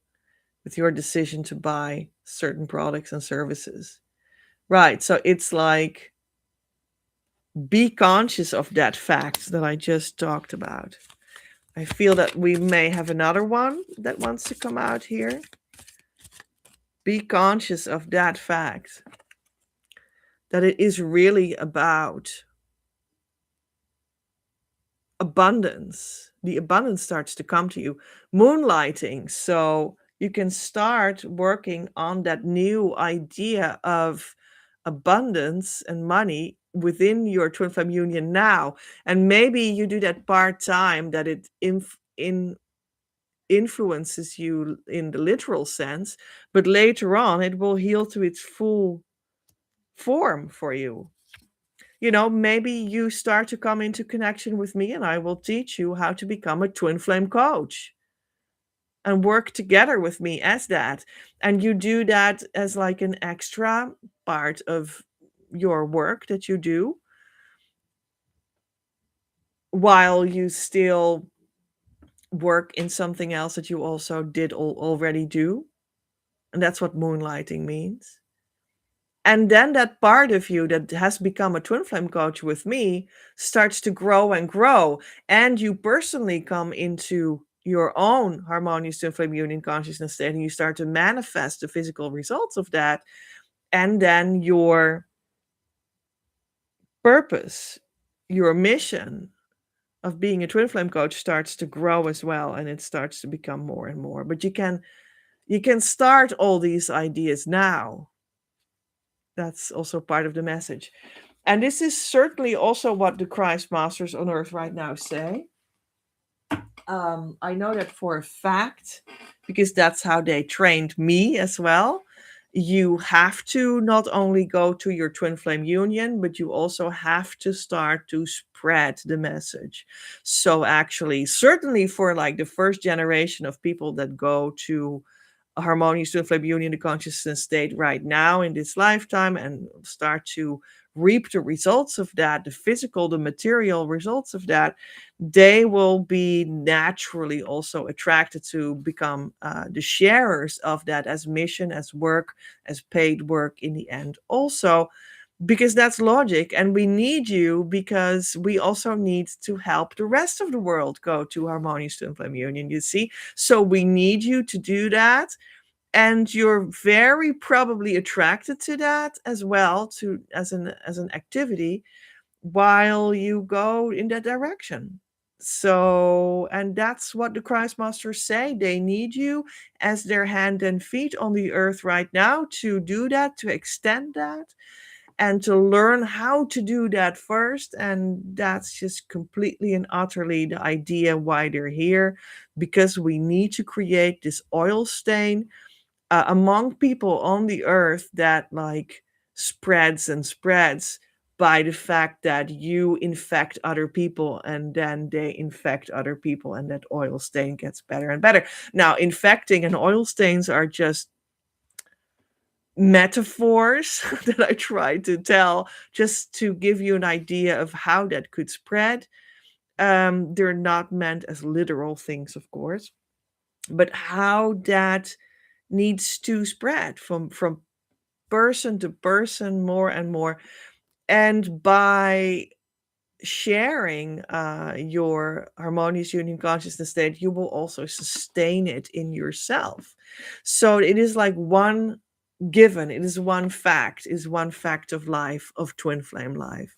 with your decision to buy certain products and services. Right. So it's like, be conscious of that fact that I just talked about. I feel that we may have another one that wants to come out here. Be conscious of that fact that it is really about abundance. The abundance starts to come to you. Moonlighting. So you can start working on that new idea of abundance and money within your twin flame union now. And maybe you do that part-time, that it influences you in the literal sense, but later on it will heal to its full form for you. Maybe you start to come into connection with me and I will teach you how to become a twin flame coach and work together with me as that. And you do that as like an extra part of your work that you do while you still work in something else that you also did already do. And that's what moonlighting means. And then that part of you that has become a twin flame coach with me starts to grow and grow. And you personally come into your own harmonious twin flame union consciousness state and you start to manifest the physical results of that. And then your purpose, your mission of being a twin flame coach starts to grow as well. And it starts to become more and more. But you can start all these ideas now. That's also part of the message. And this is certainly also what the Christ Masters on earth right now say. I know that for a fact, because that's how they trained me as well. You have to not only go to your twin flame union, but you also have to start to spread the message. So actually, certainly for like the first generation of people that go to a harmonious twin flame union, the consciousness state right now in this lifetime, and start to reap the results of that, the physical, the material results of that, they will be naturally also attracted to become the sharers of that as mission, as work, as paid work in the end also, because that's logic. And we need you because we also need to help the rest of the world go to harmonious twin flame union, you see. So we need you to do that. And you're very probably attracted to that as well, to as an activity while you go in that direction. So, and that's what the Christ Masters say. They need you as their hand and feet on the earth right now to do that, to extend that, and to learn how to do that first. And that's just completely and utterly the idea why they're here, because we need to create this oil stain among people on the earth that like spreads and spreads, by the fact that you infect other people and then they infect other people and that oil stain gets better and better. Now, infecting and oil stains are just metaphors that I try to tell just to give you an idea of how that could spread. They're not meant as literal things, of course, but how that needs to spread from person to person more and more. And by sharing your harmonious union consciousness state, you will also sustain it in yourself. So it is like one given, it is one fact, is one fact of life, of twin flame life.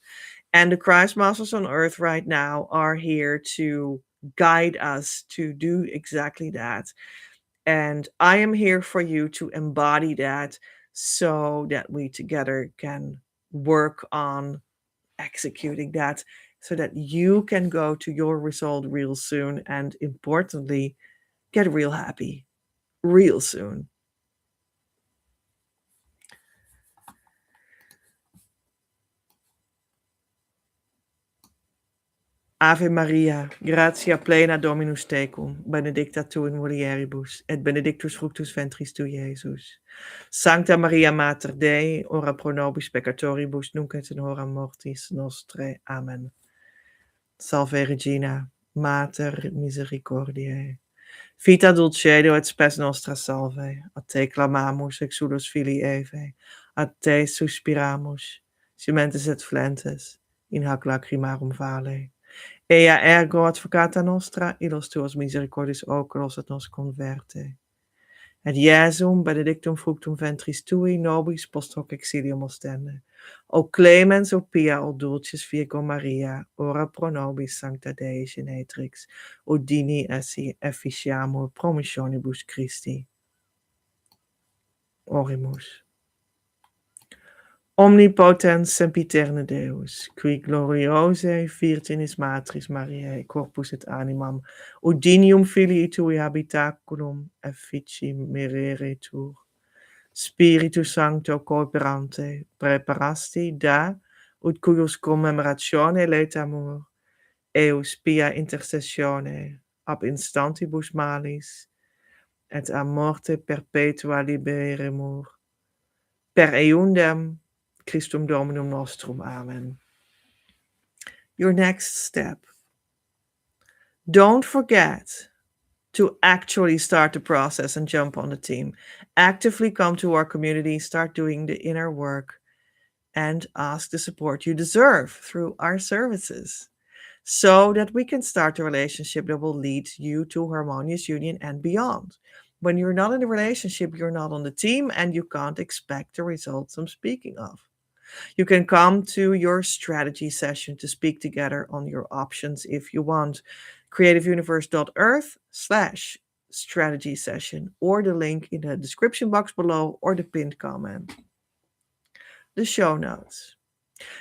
And the Christ Masters on Earth right now are here to guide us to do exactly that. And I am here for you to embody that so that we together can work on executing that so that you can go to your result real soon and importantly, get real happy real soon. Ave Maria, gratia plena Dominus tecum, benedicta tu in mulieribus, et benedictus fructus ventris tu, Iesus. Sancta Maria Mater Dei, ora pro nobis peccatoribus, nunc et in hora mortis nostrae. Amen. Salve Regina, Mater misericordiae. Vita dulcedo et spes nostra salve, a te clamamus exulos filii Eve, a te suspiramus, sementes et flentes, in hac lacrimarum vale. Ea ergo advocata nostra, illos tuos misericordis oculos et nos converte. Et Iesum benedictum fructum ventris tui, nobis post hoc exilium ostende. O clemens, o pia, o dulcis Virgo Maria, ora pro nobis sancta Dei genetrix, udini esse efficiamur promissionibus Christi. Orimus. Omnipotens sempiterne Deus, qui gloriose virginis matris Mariae, corpus et animam, udinium filii tui habitaculum effici mereretur. Spiritus Sancto cooperante, preparasti da, ut cuius commemoratione letamur, eus pia intercessione, ab instantibus malis, et a morte perpetua liberemur, per eundem Christum Dominum nostrum. Amen. Your next step. Don't forget to actually start the process and jump on the team. Actively come to our community, start doing the inner work, and ask the support you deserve through our services so that we can start a relationship that will lead you to harmonious union and beyond. When you're not in a relationship, you're not on the team, and you can't expect the results I'm speaking of. You can come to your strategy session to speak together on your options if you want. creativeuniverse.earth/strategy session, or the link in the description box below or the pinned comment. The show notes.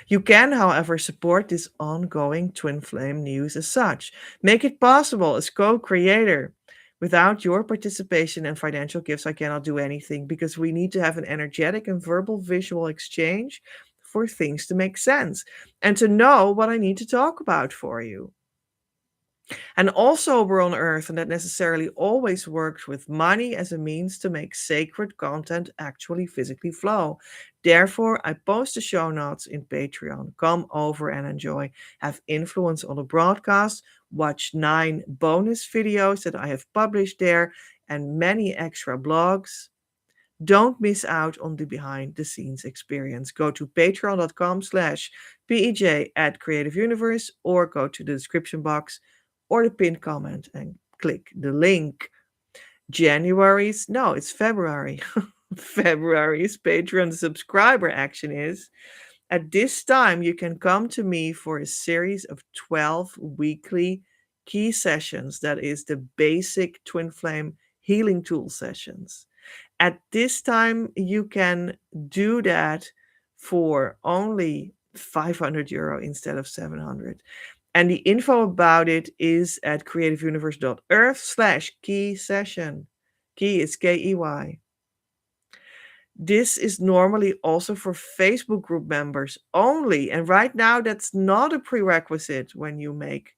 You can, however, support this ongoing Twin Flame news as such. Make it possible as co-creator. Without your participation and financial gifts, I cannot do anything because we need to have an energetic and verbal visual exchange for things to make sense and to know what I need to talk about for you. And also, we're on Earth, and that necessarily always works with money as a means to make sacred content actually physically flow. Therefore, I post the show notes in Patreon. Come over and enjoy. Have influence on the broadcast. Watch 9 bonus videos that I have published there and many extra blogs. Don't miss out on the behind the scenes experience. Go to patreon.com/PEJ@creativeuniverse or go to the description box or the pinned comment and click the link. It's February. February's Patreon subscriber action is, at this time, you can come to me for a series of 12 weekly key sessions. That is the basic Twin Flame healing tool sessions. At this time, you can do that for only €500 instead of 700. And the info about it is at creativeuniverse.earth/key session. Key is Key. This is normally also for Facebook group members only. And right now, that's not a prerequisite when you make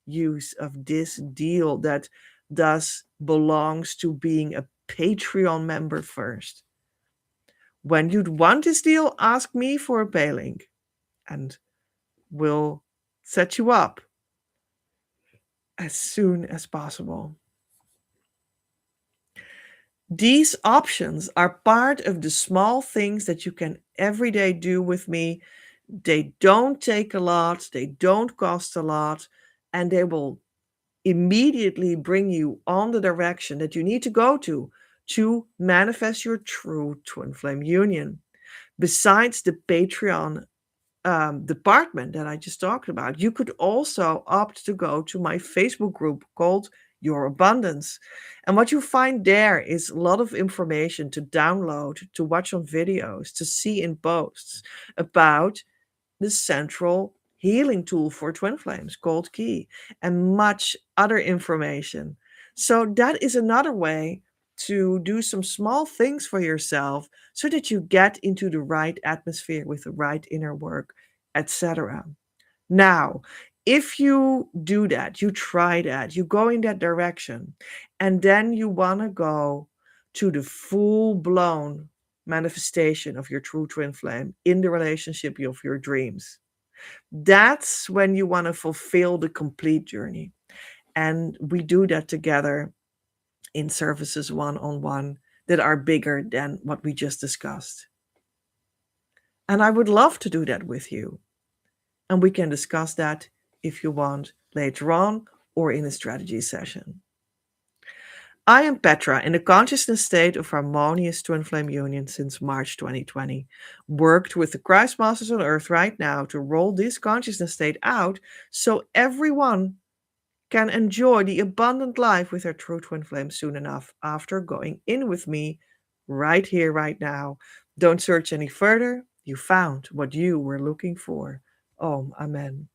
use of this deal that thus belongs to being a Patreon member first. When you'd want this deal, ask me for a pay link and we'll set you up as soon as possible. These options are part of the small things that you can every day do with me. They don't take a lot, they don't cost a lot, and they will immediately bring you on the direction that you need to go to manifest your true twin flame union. Besides the Patreon department that I just talked about, you could also opt to go to my Facebook group called Your Abundance. And what you find there is a lot of information to download, to watch on videos, to see in posts about the central healing tool for twin flames called Key, and much other information. So that is another way to do some small things for yourself so that you get into the right atmosphere with the right inner work, etc. Now, if you do that, you try that, you go in that direction, and then you want to go to the full blown manifestation of your true twin flame in the relationship of your dreams, that's when you want to fulfill the complete journey. And we do that together in services one on one that are bigger than what we just discussed. And I would love to do that with you. And we can discuss that if you want later on or in a strategy session. I am Petra, in the consciousness state of harmonious twin flame union since March 2020. Worked with the Christ Masters on Earth right now to roll this consciousness state out so everyone can enjoy the abundant life with their true twin flame soon enough after going in with me right here, right now. Don't search any further. You found what you were looking for. Om, Amen.